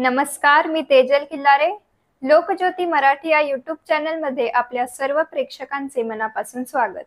नमस्कार, मी तेजल किल्लारे. लोकज्योती मराठी या यूट्यूब चॅनलमध्ये आपल्या सर्व प्रेक्षकांचे मनापासून स्वागत.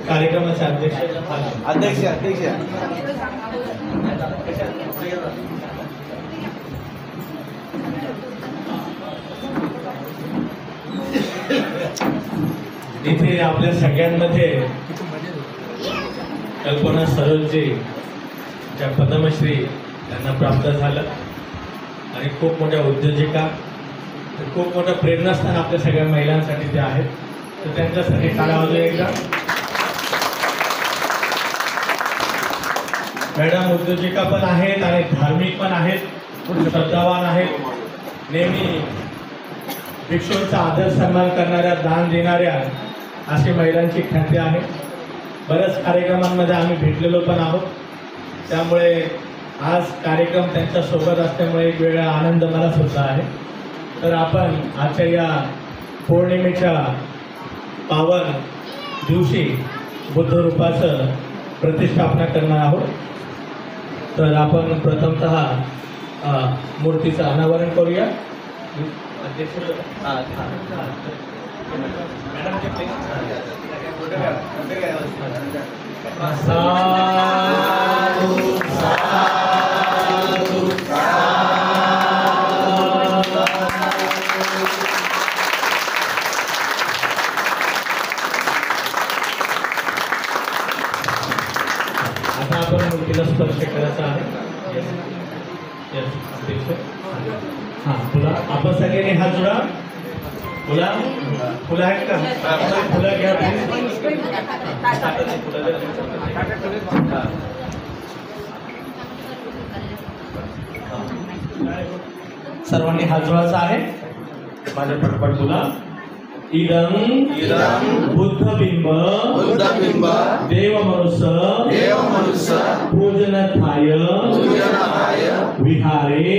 कार्यक्रमाचे अध्यक्ष इथे आपल्या सगळ्यांमध्ये कल्पना सरोजजी ज्या पद्मश्री त्यांना प्राप्त झालं आणि खूप मोठ्या उद्योजिका, खूप मोठं प्रेरणास्थान आपल्या सगळ्या महिलांसाठी ते आहेत. तर त्यांच्यासाठी काढावं एकदा. मॅडम उद्योजिका पण आहेत आणि धार्मिक पण आहेत, श्रद्धावान आहेत, नेहमी भिक्षूंचा आदर सन्मान करणाऱ्या, दान देणाऱ्या अशी महिलांची ख्याती आहे. बऱ्याच कार्यक्रमांमध्ये आम्ही भेटलेलो पण आहोत. त्यामुळे आज कार्यक्रम त्यांच्यासोबत असल्यामुळे एक वेगळा आनंद मला सुद्धा आहे. तर आपण आजच्या या पौर्णिमेच्या पावन दिवशी बुद्धरूपाचं प्रतिष्ठापना करणार आहोत. तर आपण प्रथमतः मूर्तीचं अनावरण करूया. आता आपण मूर्तीला स्पर्श करायचा आहे. हां, फुला आपण सगळ्यांनी हात जोडा. फुलं आहेत का? फुलं घ्या. सर्वांनी हात जोडायचा आहे. माझ्या पटपट बोला. इदं बुद्धबिंब देवमनुष्य पूजनथाय विहारे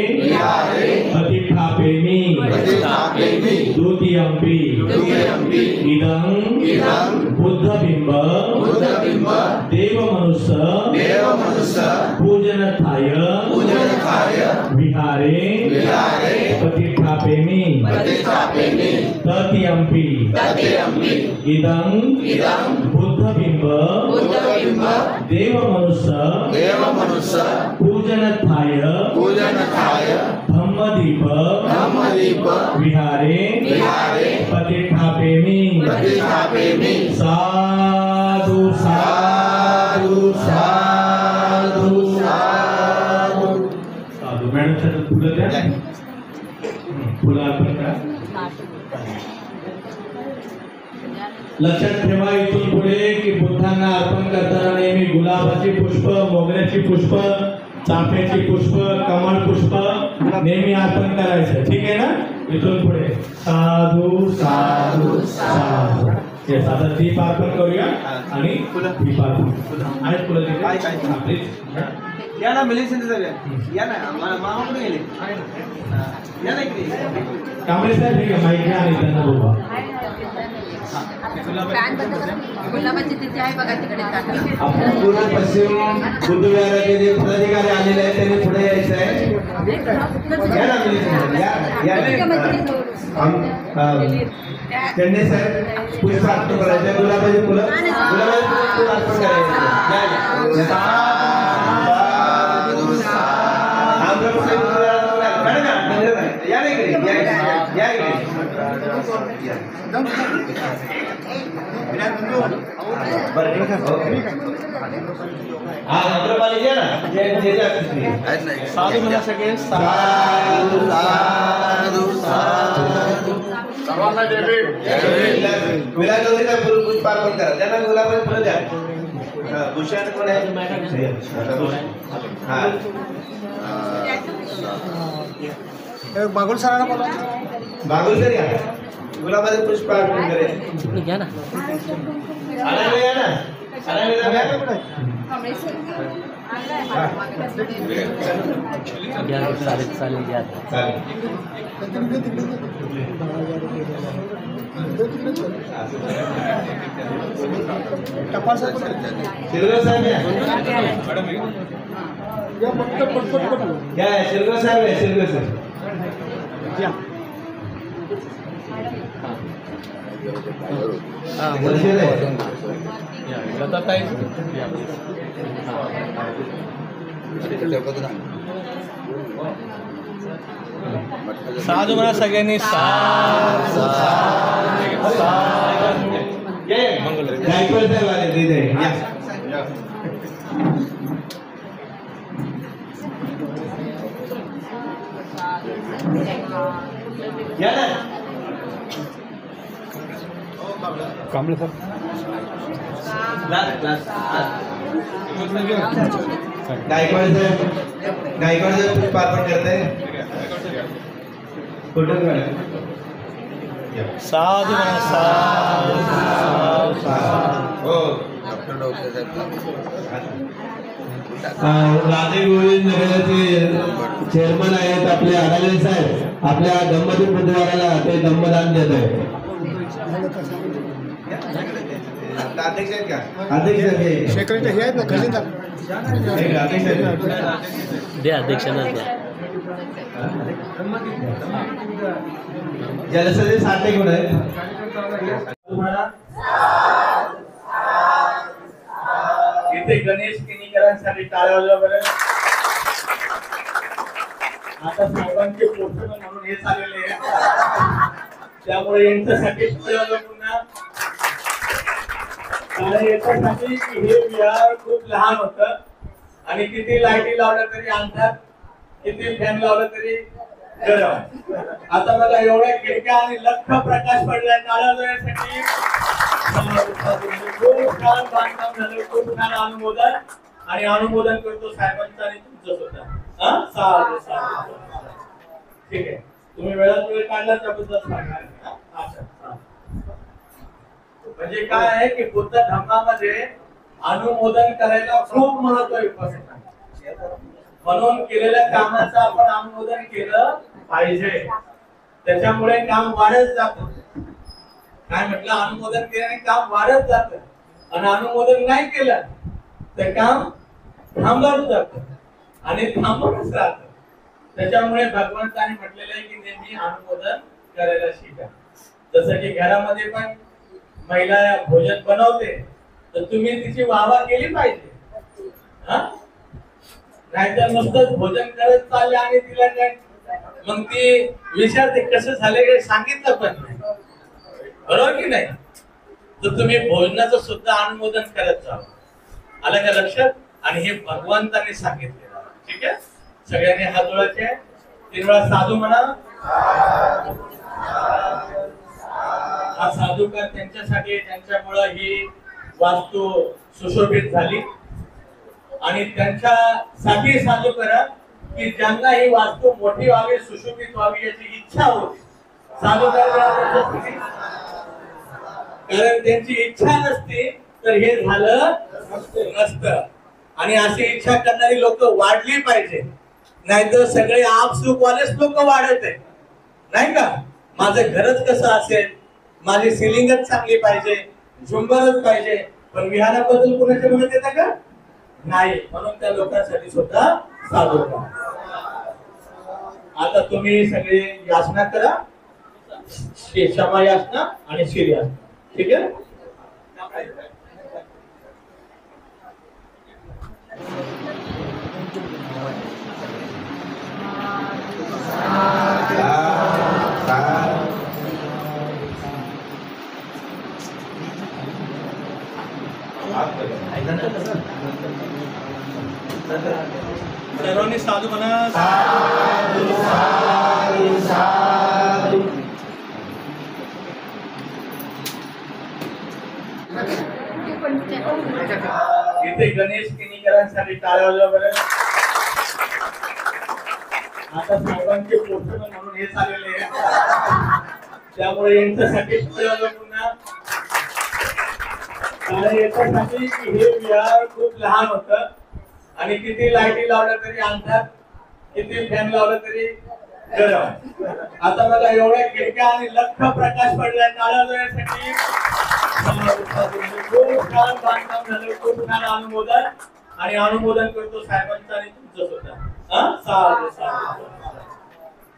प्रतिष्ठापेमि द्वितीयंपि. इदं बुद्धबिंब देवमनुष्य पूजनथाय विहारे प्रतिष्ठापेमि तृतीयंपि. इदं बुद्धबिंब देवमनुष्य पूजनथाय धम्मदीप विहारे प्रतिष्ठापेमि. साधु साधु साधु साधु. मॅडम फुलं द्या. फुलं अर्पण करा. लक्षात ठेवा इथून पुढे की बुद्धांना अर्पण करताना नेहमी गुलाबाची पुष्प, मोगऱ्याची पुष्प, चाफ्याची पुष्प, कमळ पुष्प नेहमी अर्पण करायचं. ठीक आहे ना? इथून पुढे साधू साधू साधू. येस, आता दीप अर्पण करूया आणि दीप अर्पण आहेत फुलं तिथे. प्लीज या ना मिलिशन या ना मामा कुठे गेले या ना इकडे कांबळे साहेब ठीक आहे, माहिती आणि त्यांना बोलवा. गुलाबाची तिथे आहे बघा तिकडे आपण पूर्ण पश्चिम बुद्धविहाराचे जे पदाधिकारी आलेले आहेत त्यांनी पुढे यायचं आहे. या ना मिलिशन चेन्नई साहेब पुष्प अर्पण करायचं. गुलाबाची फुलं गुलाबाची फुलं अर्पण करायचं. साधू म्हणा सगळे. सर्वांना जय भीम. विलासगौरीचा पुष्पार्पण करा. त्यांना गुलाबाची फुलं द्या. भूषण कोण आहे? हा बागुल सरांना बोला. बागुल सर या. गुलाबाचे पुष्प अर्पण करेल. घ्या ना आणायला या ना. आणायला जा. चालेल घ्या. चालेल. टपाल साहेब शिरगाव साहेब या. या शिरगाव साहेब या. शिरगाव साहेब साधू म्हणा सगळ्यांनी. गायकवाड साहेब आले तिथे या. या ना. कांबळे सर गायकवाड साहेब पुष्पार्पण करते. फोटो काढा. साधू म्हणा. हो. राधे गोविंद नगराचे चेअरमन आहेत आपले आढाले साहेब. आपल्या दंपती बुधवाराला ते दंपदान देत आहे. अध्यक्ष आहेत का? अध्यक्ष सेक्रेटरी हे आहेत ना खजिनदार. द्या अध्यक्षांना द्या. जलसदे साठे गुण आहेत. इथे गणेश किनीकरांसाठी टाळ्या वाजवा बरं. आता साहेबांचे पोषण म्हणून हे चाललेले आहे, त्यामुळे यांच्यासाठी पुन्हा आणि याच्यासाठी की हे विहार खूप लहान होतं आणि किती लाईटी लावल्या तरी अंधार, किती फॅन लावला तरी गरम. आता मला एवढ्या खिडक्या आणि लख प्रकाश पडलाय टाळ्या वाजवण्यासाठी. खूप छान बांधकाम झालं, खूप छान अनुमोदन आणि अनुमोदन करतो साहेबांचं आणि तुमचं सुद्धा. साधू साधू. ठीक आहे, तुम्ही वेळात वेळ काढला त्याबद्दल सांगणार. म्हणजे काय आहे की बुद्ध धर्मामध्ये अनुमोदन करायला खूप महत्व आहे. म्हणून केलेल्या कामाचं आपण अनुमोदन केलं पाहिजे, त्याच्यामुळे काम वाढत जात. काय म्हटलं, अनुमोदन केल्याने काम वाढत जात आणि अनुमोदन नाही केलं तर काम थांबत जात आणि थांबूनच राहत. त्याच्यामुळे भगवंताने म्हटलेलं आहे की नेहमी अनुमोदन करायला शिका. जसं की घरामध्ये पण महिला भोजन बनवते तर तुम्ही तिची वाहवा केली पाहिजे. नाहीतर नुसतंच भोजन करत चालले आणि तिला काय मग ती विचारते कसं झाले काही सांगितलं पण नाही, बरोबर की नाही. तर तुम्ही भोजनाचं सुद्धा अनुमोदन करत जावं. आलं का लक्षात. आणि हे भगवंतांनी सांगितलेलं. ठीक आहे, सगळ्यांनी हात जोडायचे. 3 वेळा साधू म्हणा. हा साधुकार त्यांच्यासाठी, त्यांच्यामुळे ही वास्तू सुशोभित झाली आणि त्यांच्यासाठी साधुकार की ज्यांना ही वास्तू मोठी व्हावी, सुशोभित व्हावी याची इच्छा होती. साधुकार कारण त्यांची इच्छा नसती तर हे झालं नसतं. आणि अशी इच्छा करणारी लोक वाढली पाहिजे, नाहीतर सगळे आपसुकवालेच लोक वाढत आहे नाही का. माझं घरच कसं असेल, माझी सिलिंगच चांगली पाहिजे, झुंबरच पाहिजे, पण विहाराबद्दल कुणाच्या मनात येतं का नाही. म्हणून त्या लोकांसाठी सुद्धा साधुकार. आता तुम्ही सगळे याचना करा, क्षमा याचना आणि शील याचना. ठीक आहे. सर्वांनी साधू म्हणा. इथे गणेश किनीकरांसाठी टाळ्या वाजवा बरं. आता साहेबांचे पोषण म्हणून हे चाललेले आहे, त्यामुळे यांच्यासाठी पुन्हा याच्यासाठी की हे विहार खूप लहान होतं आणि किती लाईटी लावल्या तरी अंधार, किती फॅन लावलं तरी गरम. आता मला एवढ्या खिडक्या आणि लख प्रकाश पडलाय टाळ्या वाजवण्यासाठी. खूप छान बांधकाम झालं, खूप छान अनुमोदन. आणि अनुमोदन करतो साहेबांचं आणि तुमचं सुद्धा. साधू साधू.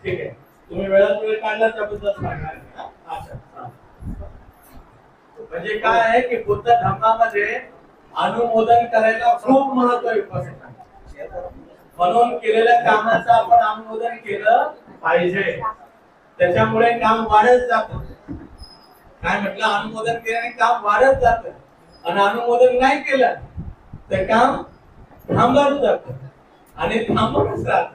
ठीक आहे, तुम्ही वेळात वेळ काढला त्याबद्दल सांगणार. म्हणजे काय आहे की बुद्ध धर्मामध्ये अनुमोदन करायला खूप महत्व आहे. म्हणून केलेल्या कामाचं आपण अनुमोदन केलं पाहिजे, त्याच्यामुळे काम वाढत जात. काय म्हटलं, अनुमोदन केल्याने काम वाढत जात आणि अनुमोदन नाही केलं तर काम थांबत जात आणि थांबूनच राहत.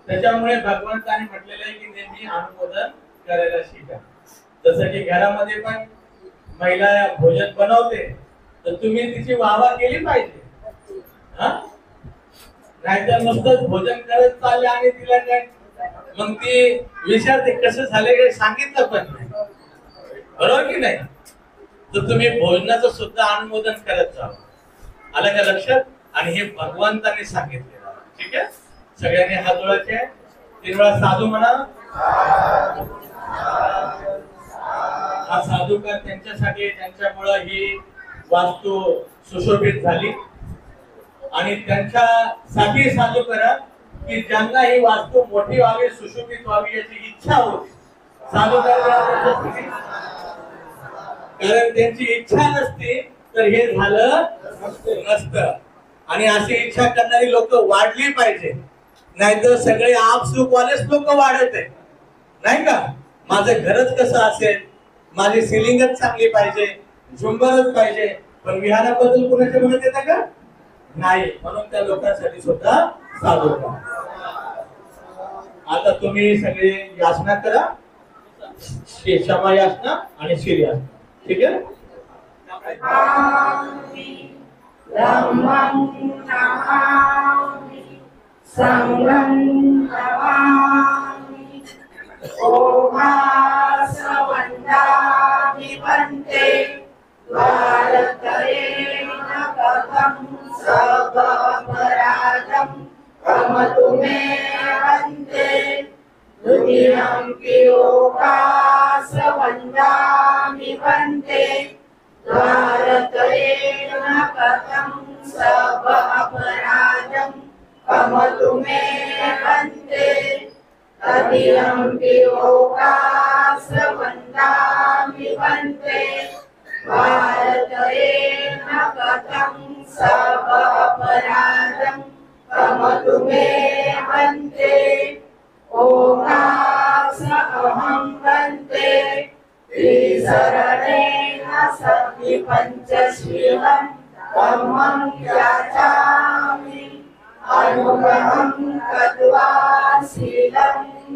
त्याच्यामुळे भगवंताने म्हटलेलं आहे की नेहमी अनुमोदन करायला शिका. जसं की घरामध्ये पण महिला भोजन बनवते तर तुम्ही तिची वाहवा केली पाहिजे. नाहीतर नुसतंच भोजन करत चालले आणि तिला काय मग ती विचारते कसं झाले काही सांगितलं पण नाही, बरोबर की नाही. तर तुम्ही भोजनाचं सुद्धा अनुमोदन करत जावं. आलं का लक्षात. आणि हे भगवंताने सांगितलेलं. ठीक आहे, सगळ्यांनी हात जोडायचे, 3 वेळा साधू म्हणा. हा साधुकार त्यांच्यासाठी, त्यांच्यामुळे ही वास्तू सुशोभित झाली आणि त्यांच्यासाठी साधुकार की ज्यांना ही वास्तू मोठी व्हावी, सुशोभित व्हावी याची इच्छा होती. साधुकार कारण त्यांची इच्छा नसती तर हे झालं नसतं. आणि अशी इच्छा करणारी लोक वाढली पाहिजे, नाहीतर सगळे आपसुकवालेच लोक वाढत आहे नाही का. माझं घरच कसं असेल, माझी सिलिंगच चांगली पाहिजे, झुंबरच पाहिजे, पण विहाराबद्दल कुणाच्या मनात येतं का नाही. म्हणून त्या लोकांसाठी सुद्धा साधुकार. आता तुम्ही सगळे याचना करा, क्षमा याचना आणि शील याचना. ठीक आहे. संगं नमामि. ओमासवन्दामि वन्दे भारतरेण कथं सर्वापराधं कमतु मे वन्दे. द्वितीयंपि ओमासवन्दामि वन्दे भारतरेण कथं सर्वापराधं कमतु मे वन्दे. तदीयंपि ओकासवन्दामि वन्दे भारतरेण कथं सर्वापराधं कमतु मे वन्दे. ओकास अहं वन्दे त्रिशरणेन सति पञ्चशीलं धम्मं याचामि. अनुग्रहं कृत्वा शीलं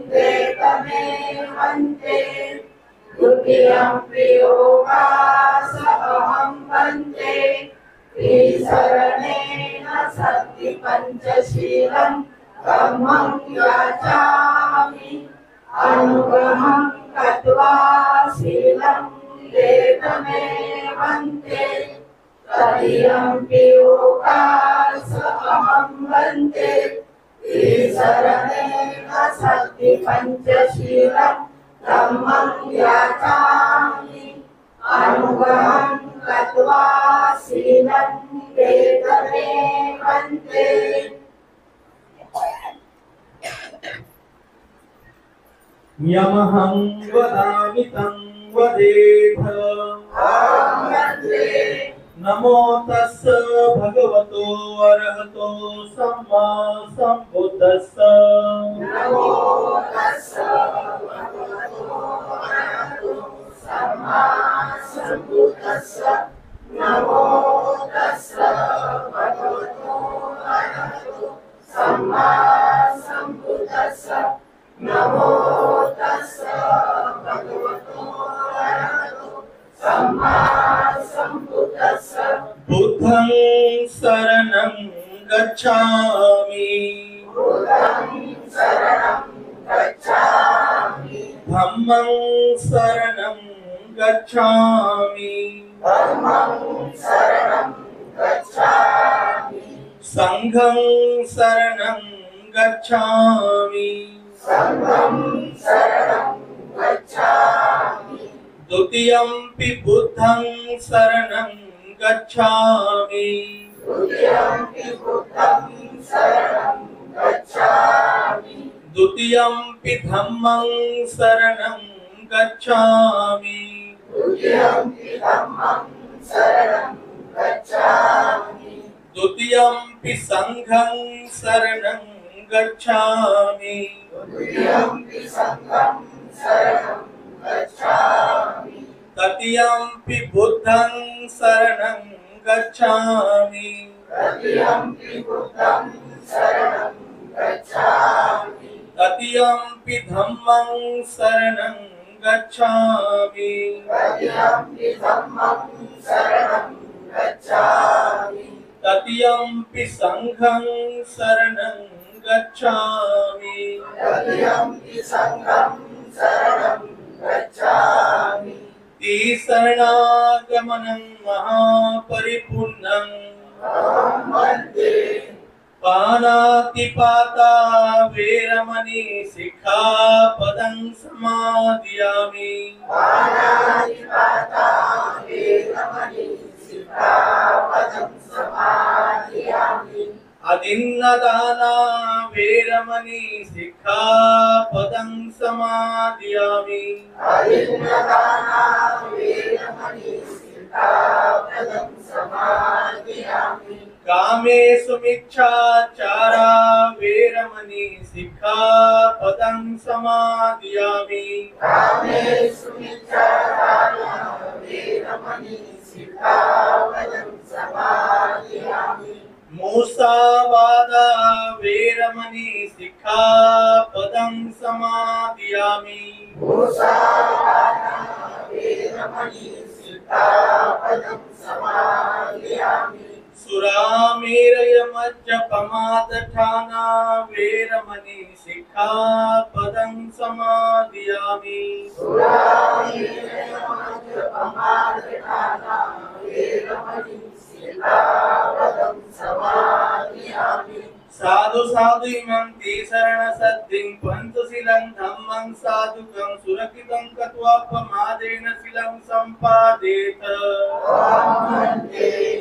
देतमे वन्दे. द्वितीयम्पि योगास अहं वन्दे त्रिसरणेन सति पञ्चशीलं धम्मं याचामि अनुग्रहं कृत्वा शीलं वेदमेवन्ते तदीयम्पि योगास अहं वन्दे त्रिसरणेन सति पञ्चशीलं धम्मं याचामि अनुग्रहं कृत्वा शीलं वेदमेवन्ते यमहं वदामि तं वदेथ नमो तस्स भगवतो अरहतो सम्मा सम्बुद्धस्स नमो तस्स भगवतो अरहतो सम्मा सम्बुद्धस्स नमो तस्स भगवतो अरहतो सम्मा सम्बुद्धस्स नमो तस्स भगवतो अरहतो सम्मा सम्बुद्धस्स बुद्धं शरणं गच्छामि बुद्धं शरणं गच्छामि धम्मं शरणं गच्छामि धम्मं शरणं गच्छामि संघं शरणं गच्छामि संघं शरणं गच्छामि द्वितीयम्पि बुद्धं शरणं गच्छामि द्वितीयम्पि बुद्धं शरणं गच्छामि द्वितीयम्पि धम्मं शरणं गच्छामि द्वितीयम्पि धम्मं शरणं गच्छामि द्वितीयम्पि संघं शरणं गच्छामि द्वितीयम्पि संघं शरणं गच्छामि तृतीयम्पि बुद्धं शरणं गच्छामि तृतीयम्पि बुद्धं शरणं गच्छामि तृतीयम्पि धम्मं शरणं गच्छामि तृतीयम्पि धम्मं शरणं गच्छामि तृतीयम्पि संघं शरणं गच्छामि तृतीयम्पि संघं शरणं गच्छामि शरणागमनं महापरिपूर्णं अहं वन्दे पानातिपाता वेरमणि सिक्खापदं समादयामि पाणातिपाता वेदमणि सिक्खापदं समादयामि अदिन्नदाना वेरमणि सिक्खापदं समादयामि अदिन्नदाना वेदमणि सिक्खापदं समादयामि कामेषु मिच्छाचारा वेरमणि सिक्खापदं समादयामि कामेषु मिच्छाचारा वेदमणि सिक्खापदं समादयामि मूसावादा वेरमणि सिक्खापदं समादयामि मुसावादा वेदमणि सिक्खापदं समादयामि सुरामेरयमज्जपमादठाना वेरमणि सिक्खापदं समादयामि सुरामेरयमज्जपमादठाना वेदमणि सिक्खापदं समादयामि साधु साधु इमं ते शरणसद्धिं पंचशीलं धम्मं साधुकं सुरक्षितं कृत्वा प्रमादेन शीलं सम्पादेत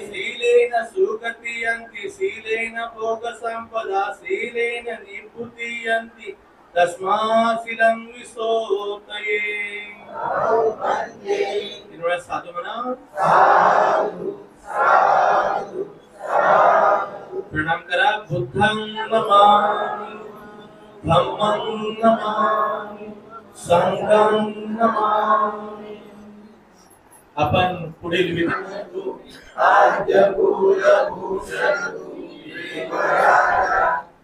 शीलेन सुगतियन्ति शीलेन भोगसम्पदा शीलेन निभृतियन्ति तस्मात् शीलं विशोधये इन्होंने साधु मना प्रणाम करा बुद्धं नमामि धम्मं नमामि संघं नमामि आपण पुढील विधी आद्य कुलभूषण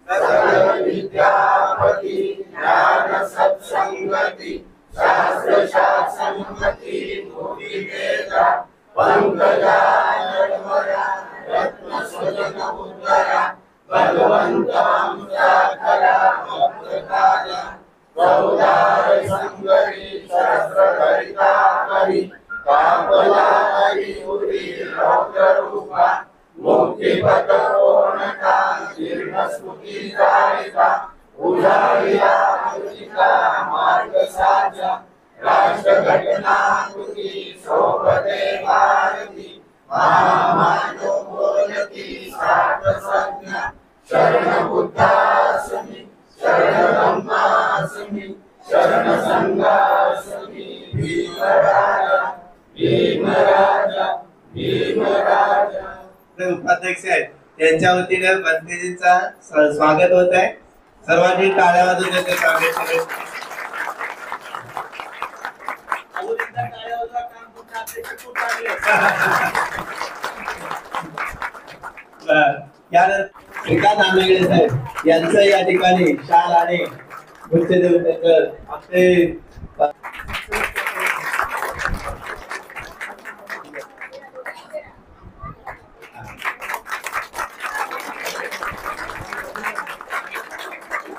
सकल विद्यापति ज्ञान सत्संगति शास्त्र शासन मती मोदी वेदा पंकजा नरवरा रत्न स्वजन उद्धरा भगवंत आमचा खरा भक्तकारा चौदार संगरी शास्त्र करिता करी कापला हरी उरी रौद्ररूपा मुक्तिपथ पूर्णता जीर्ण स्मृती जायता उजाळिया कृतिका मार्ग साजा राष्ट्र घटना कृती सोबते भारती महामानव बोलती साठ संज्ञा शरण बुद्धासमी शरण धम्मासमी शरण संघासमी भीमराजा भीमराजा भीमराजा उपाध्यक्ष आहेत त्यांच्या वतीने भंतेजींचा स्वागत होत आहे. सर्वांनी टाळ्या वाजवून त्यांचे स्वागत करेल. यानंतर श्रीकांत आंबेगडे साहेब यांचं या ठिकाणी शाल आणि गुच्छ देऊन त्यांचं आपले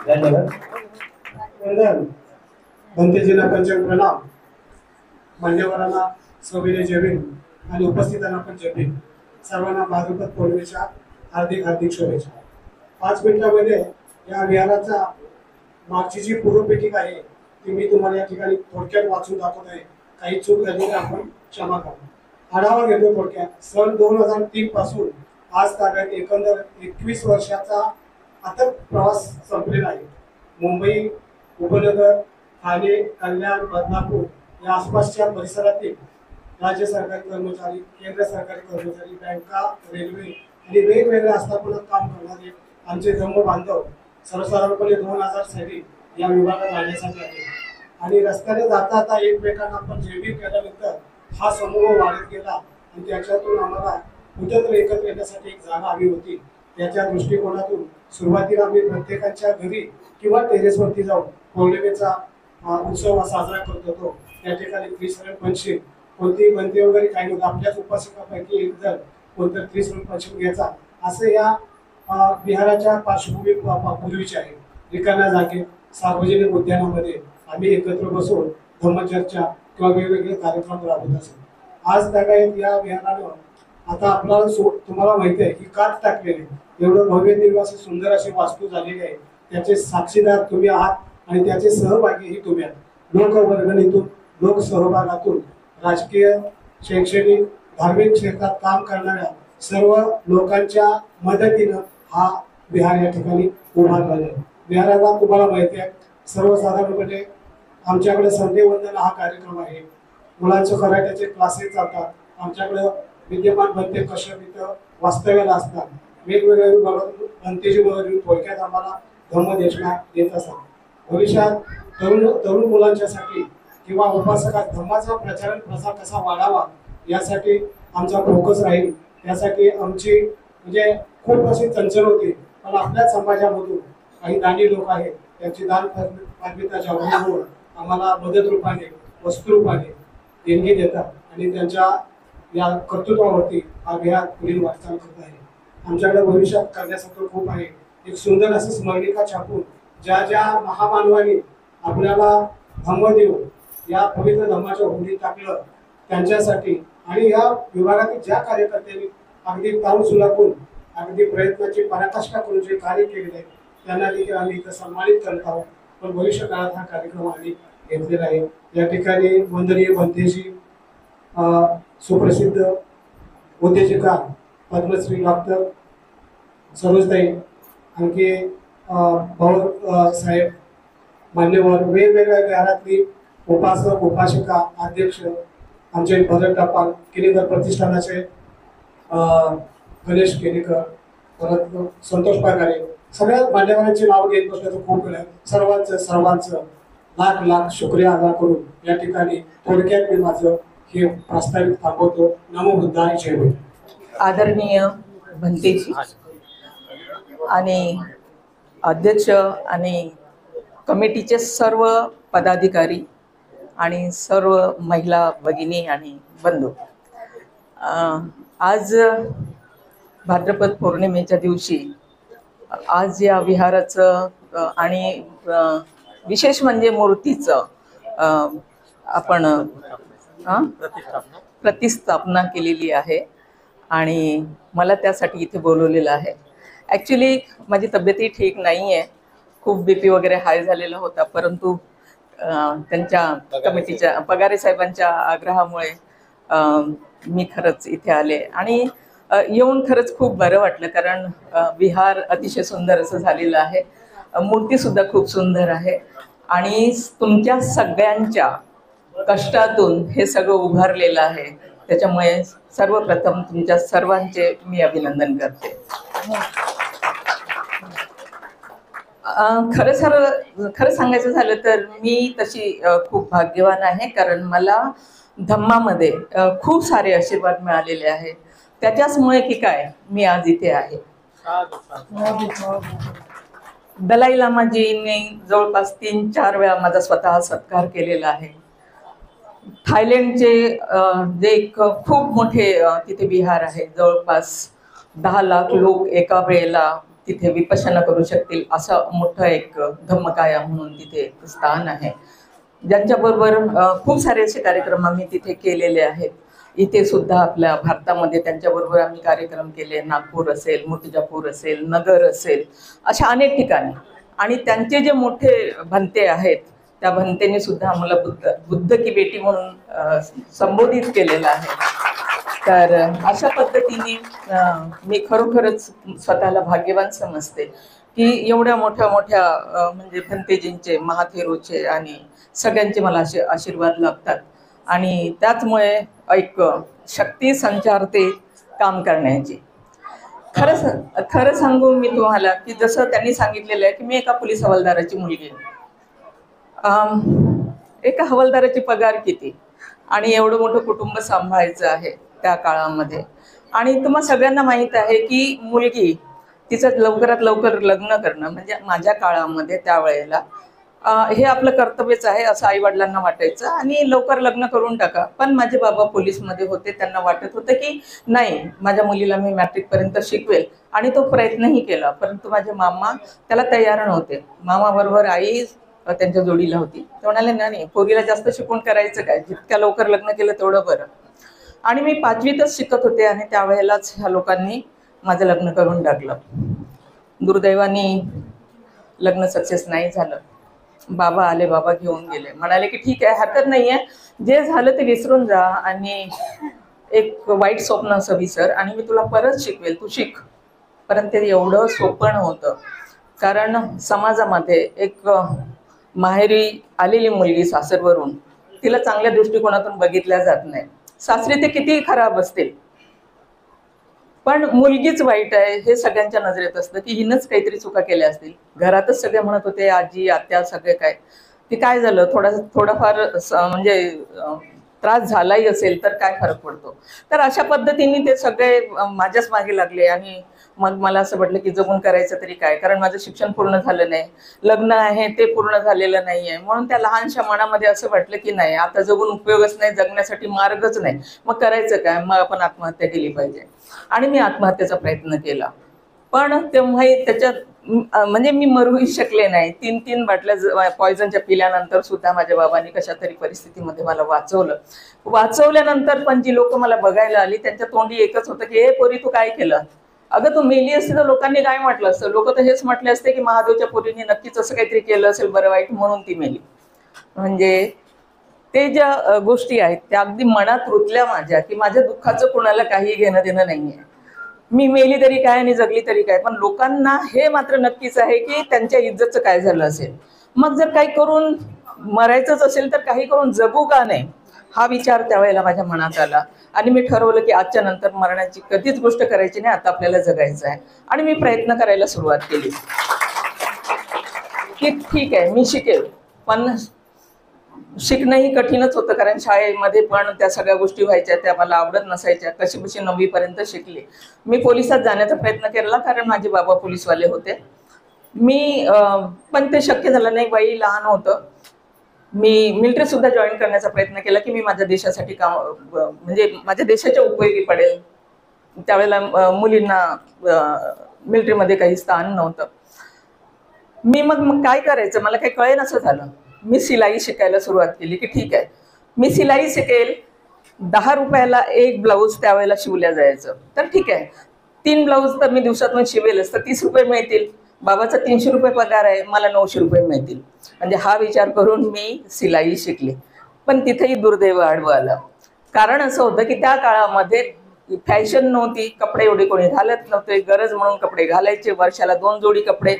धन्यवाद. भंतेजींना पंचायत प्रणाम. मान्यवरांना सविनय जय भीम आणि उपस्थितांना पण जय भीम. सर्वांना भाद्रपद पौर्णिमेच्या हार्दिक हार्दिक शुभेच्छा. 5 मिनिटांमध्ये या विहाराचा मागची जी पूर्वपीठिका आहे ती मी तुम्हाला या ठिकाणी थोडक्यात वाचून दाखवत आहे. काही चूक झाली तर आपण क्षमा करा. आढावा घेतो थोडक्यात. सन 2003 पासून आज ताब्यात एकंदर 21 वर्षाचा अथक प्रवास संपलेला आहे. मुंबई उपनगर, ठाणे, कल्याण, बदलापूर या आसपासच्या परिसरातील राज्य सरकारी कर्मचारी, केंद्र सरकारी कर्मचारी, बँका, रेल्वे आणि वेगवेगळ्या आस्थापनात काम करणारे आमचे धम्म बांधव सर्वसाधारणपणे 2000 साली या विभागात आल्यासाठी आले आणि रस्त्याने जाता जाता एकमेकांना आपण जेबी केल्यानंतर हा समूह वाढत गेला आणि त्याच्यातून आम्हाला कुठेतरी एकत्र येण्यासाठी एक जागा हवी होती. त्याच्या दृष्टिकोनातून सुरुवातीला आम्ही प्रत्येकाच्या घरी किंवा टेरेसवरती जाऊन पौर्णिमेचा उत्सव साजरा करत होतो. त्या ठिकाणी त्रिसरण पंचमी कोणती बनते वगैरे काही नव्हतं. आपल्याच उपासकापैकी एक जण कोणतं त्रिसरण पंचमी घ्यायचा असं या विहाराच्या पार्श्वभूमी पूर्वीची आहे. रिकाम्या जागेत सार्वजनिक उद्यानामध्ये आम्ही एकत्र बसून धम्मचर्चा किंवा वेगवेगळे कार्यक्रम राबवत असतो. आज तागायत या विहारानं आता आपल्याला तुम्हाला माहिती आहे की काच टाकलेले एवढं भव्य दिव्य असे सुंदर अशी वास्तू झालेली आहे. त्याचे साक्षीदार तुम्ही आहात आणि त्याचे सहभागीही तुम्ही आहात. लोकवर्गणीतून, लोक सहभागातून राजकीय, शैक्षणिक, धार्मिक क्षेत्रात काम करणाऱ्या सर्व लोकांच्या मदतीनं हा विहार या ठिकाणी उभारला आहे. विहाराला तुम्हाला माहिती आहे सर्वसाधारणपणे आमच्याकडे संडे वंदना हा कार्यक्रम आहे. मुलांचे कराट्याचे क्लासेस चालतात. आमच्याकडे विद्यमान भंते कश्यप इथं वास्तव्याला असतात. वेगवेगळ्या विभागातून भंतेजी मदत थोडक्यात आम्हाला धम्मदेशना देत असतात. भविष्यात तरुण मुलांच्यासाठी किंवा उपासकात धम्माचा प्रसार कसा वाढावा यासाठी आमचा फोकस राहील. त्यासाठी आमची म्हणजे खूप अशी चंचल होती. पण आपल्या समाजामधून काही दानी लोक आहेत त्यांची दान पात्रताच्या भावनेवर आम्हाला मदत रूपाने, वस्तू रूपाने देणगी देतात आणि त्यांच्या या कर्तृत्वावरती हा विहार पुढील वाटचाल करत आहे. आमच्याकडे भविष्यात करण्यासारखं खूप आहे. एक सुंदर असं स्मरणिका छापून ज्या ज्या महामानवांनी आपल्याला धम्म देऊन या पवित्र धम्माच्या होडीत टाकलं त्यांच्यासाठी आणि या विभागातील ज्या कार्यकर्त्यांनी अगदी तारून सुलाखून अगदी प्रयत्नाची पराकाष्ठा करून जे कार्य केलेले आहे त्यांना देखील आम्ही इथं सन्मानित करत आहोत. पण भविष्य काळात हा कार्यक्रम आम्ही घेतलेला आहे. या ठिकाणी वंदनीय भंतेजी, सुप्रसिद्ध उद्योजका पद्मश्री डॉक्टर सरोजताई, आणखी भाऊ साहेब, मान्यवर, वेगवेगळ्या विहारातली उपासक, उपासिका, अध्यक्ष, आमचे भरत टपाल, केनेकर प्रतिष्ठानाचे गणेश केनेकर, परत संतोष पागारे, सगळ्या मान्यवरांची नाव घेत बसल्याचं खूप वेळ आहे. सर्वांचं लाख लाख शुक्रिया अदा करून या ठिकाणी थोडक्यात मी माझं हे प्रास्ताविक थांबवतो. नमो बुद्धाय, जय भीम. आदरणीय भंतेजी आणि अध्यक्ष आणि कमिटीचे सर्व पदाधिकारी, आणि सर्व महिला भगिनी आणि बंधू, आज भाद्रपद पौर्णिमेच्या दिवशी आज या विहाराचं आणि विशेष म्हणजे मूर्तीचं आपण प्रतिस्थापना केलेली आहे आणि मला त्यासाठी इथे बोलवलेलं आहे. ॲक्च्युली माझी तब्येतही ठीक नाही आहे, खूप BP वगैरे हाय झालेला होता, परंतु त्यांच्या कमिटीच्या पगारे साहेबांच्या आग्रहामुळे मी खरंच इथे आले आणि येऊन खरंच खूप बरं वाटलं. कारण विहार अतिशय सुंदर असं झालेलं आहे, मूर्तीसुद्धा खूप सुंदर आहे आणि तुमच्या सगळ्यांच्या कष्टातून हे सगळं उभारलेलं आहे. त्याच्यामुळे सर्वप्रथम तुमच्या सर्वांचे मी अभिनंदन करते. खरं सांगायचं झालं तर मी तशी खूप भाग्यवान आहे, कारण मला धम्मामध्ये खूप सारे आशीर्वाद मिळालेले आहेत. त्याच्याचमुळे की काय मी आज इथे आहे. दलाई लामाजींनी जवळपास 3-4 वेळा माझा स्वतः सत्कार केलेला आहे. थायलंडचे जे एक खूप मोठे तिथे विहार आहे, जवळपास 10 लाख लोक एका वेळेला तिथे विपश्यना करू शकतील असं मोठं एक धम्मकाया म्हणून तिथे एक स्थान आहे, ज्यांच्याबरोबर खूप सारे असे कार्यक्रम आम्ही तिथे केलेले आहेत. इथे सुद्धा आपल्या भारतामध्ये त्यांच्याबरोबर आम्ही कार्यक्रम केले. नागपूर असेल, मुर्तिजापूर असेल, नगर असेल, अशा अनेक ठिकाणी. आणि त्यांचे जे मोठे भंते आहेत त्या भंतेने सुद्धा आम्हाला बुद्ध की बेटी म्हणून संबोधित केलेलं आहे. तर अशा पद्धतीने मी खरोखरच स्वतःला भाग्यवान समजते की एवढ्या मोठ्या म्हणजे भंतेजींचे, महाथेरोचे आणि सगळ्यांचे मला असे आशीर्वाद लाभतात आणि त्याचमुळे एक शक्ती संचारते काम करण्याची. खरं सांगू मी तुम्हाला की जसं त्यांनी सांगितलेलं आहे की मी एका पोलीस हवालदाराची मुलगी आहे. एका हवालदाराची पगार किती आणि एवढं मोठं कुटुंब सांभाळायचं आहे त्या काळामध्ये. आणि तुम्हा सगळ्यांना माहीत आहे की मुलगी तिचं लवकरात लवकर लग्न करणं म्हणजे माझ्या काळामध्ये त्यावेळेला हे आपलं कर्तव्यच आहे असं आईवडिलांना वाटायचं आणि लवकर लग्न करून टाका. पण माझे बाबा पोलीसमध्ये होते, त्यांना वाटत होतं की नाही, माझ्या मुलीला मी मॅट्रिकपर्यंत शिकवेल आणि तो प्रयत्नही केला. परंतु माझे मामा त्याला तयार नव्हते. मामाबरोबर आई त्यांच्या जोडीला होती. ते म्हणाले नाही, पोरीला जास्त शिकून करायचं काय, जितक्या लवकर लग्न केलं तेवढं बरं. आणि मी 5वीतच शिकत होते आणि त्यावेळेलाच ह्या लोकांनी माझं लग्न करून टाकलं. दुर्दैवाने लग्न सक्सेस नाही झालं. बाबा आले, बाबा घेऊन गेले, म्हणाले की ठीक आहे, हरकत नाही आहे, जे झालं ते विसरून जा आणि एक वाईट स्वप्न असं विसर आणि मी तुला परत शिकवेल, तू शिक. परंतु ते एवढं सोपं नव्हतं, कारण समाजामध्ये एक माहेरी आलेली मुलगी सासरवरून तिला चांगल्या दृष्टिकोनातून बघितल्या जात नाही. सासरी ते कितीही खराब असतील पण मुलगीच वाईट आहे हे सगळ्यांच्या नजरेत असतं की हिनंच काहीतरी चुका केल्या असतील. घरातच सगळे म्हणत होते, आजी आत्या सगळे काय, की काय झालं, थोडाफार म्हणजे त्रास झालाही असेल तर काय फरक पडतो. तर अशा पद्धतीने ते सगळे माझ्याच मागे लागले आणि मग मला असं वाटलं की जगून करायचं तरी काय, कारण माझं शिक्षण पूर्ण झालं नाही, लग्न आहे ते पूर्ण झालेलं नाही आहे. म्हणून त्या लहानशा मनामध्ये असं वाटलं की नाही, आता जगून उपयोगच नाही, जगण्यासाठी मार्गच नाही, मग करायचं काय, मग आपण आत्महत्या केली पाहिजे. आणि मी आत्महत्येचा प्रयत्न केला. पण तेव्हा त्याच्यात म्हणजे मी मरूही शकले नाही. 3 बाटल्या पॉयझनच्या पिल्यानंतर सुद्धा माझ्या बाबांनी कशा तरी परिस्थितीमध्ये मला वाचवल्यानंतर पण जी लोक मला बघायला आली त्यांच्या तोंडी एकच होतं की हे पोरी तू काय केलं. अगं तू मेली असती तर लोकांनी काय म्हटलं असतं, लोक तर हेच म्हटले असते की महादेवच्या पोरीने नक्कीच असं काहीतरी केलं असेल बरं वाईट म्हणून ती मेली. म्हणजे ते ज्या गोष्टी आहेत त्या अगदी मनात रुतल्या माझ्या की माझ्या दुःखाचं कुणाला काही घेणं देणं नाहीये. मी मेली तरी काय आणि जगली तरी काय, पण लोकांना हे मात्र नक्कीच आहे की त्यांच्या इज्जतचं काय झालं असेल. मग जर काही करून मरायचंच असेल तर काही करून जगू का नाही हा विचार त्यावेळेला माझ्या मनात आला आणि मी ठरवलं की आजच्या नंतर मरणाची कधीच गोष्ट करायची नाही, आता आपल्याला जगायचं आहे. आणि मी प्रयत्न करायला सुरुवात केली की ठीक आहे मी शिकेल. पण शिकणंही कठीणच होतं, कारण शाळेमध्ये पण त्या सगळ्या गोष्टी व्हायच्या त्या मला आवडत नसायच्या. कशी 9वी पर्यंत शिकले. मी पोलिसात जाण्याचा प्रयत्न केला कारण माझे बाबा पोलीसवाले होते. पण ते शक्य झालं नाही, बाई लहान होतं. मी मिलिटरी सुद्धा जॉईन करण्याचा प्रयत्न केला की मी माझ्या देशासाठी काम म्हणजे माझ्या देशाच्या उपयोगी पडेल. त्यावेळेला मुलींना मिलिटरीमध्ये काही स्थान नव्हतं. मी मग काय करायचं मला काही कळेन असं झालं. मी सिलाई शिकायला सुरुवात केली की ठीक आहे मी सिलाई शिकेल. 10 रुपयाला एक ब्लाऊज त्यावेळेला शिवल्या जायचं. तर ठीक आहे 3 ब्लाऊज तर मी दिवसातून शिवेलच तर 30 रुपये मिळतील. बाबाचा 300 रुपये पगार आहे मला 900 रुपये मिळतील. म्हणजे हा विचार करून मी सिलाई शिकली. पण तिथेही दुर्दैव आडवं आलं. कारण असं होतं की त्या काळामध्ये फॅशन नव्हती. कपडे एवढे कोणी घालत नव्हते. गरज म्हणून कपडे घालायचे. वर्षाला 2 जोडी कपडे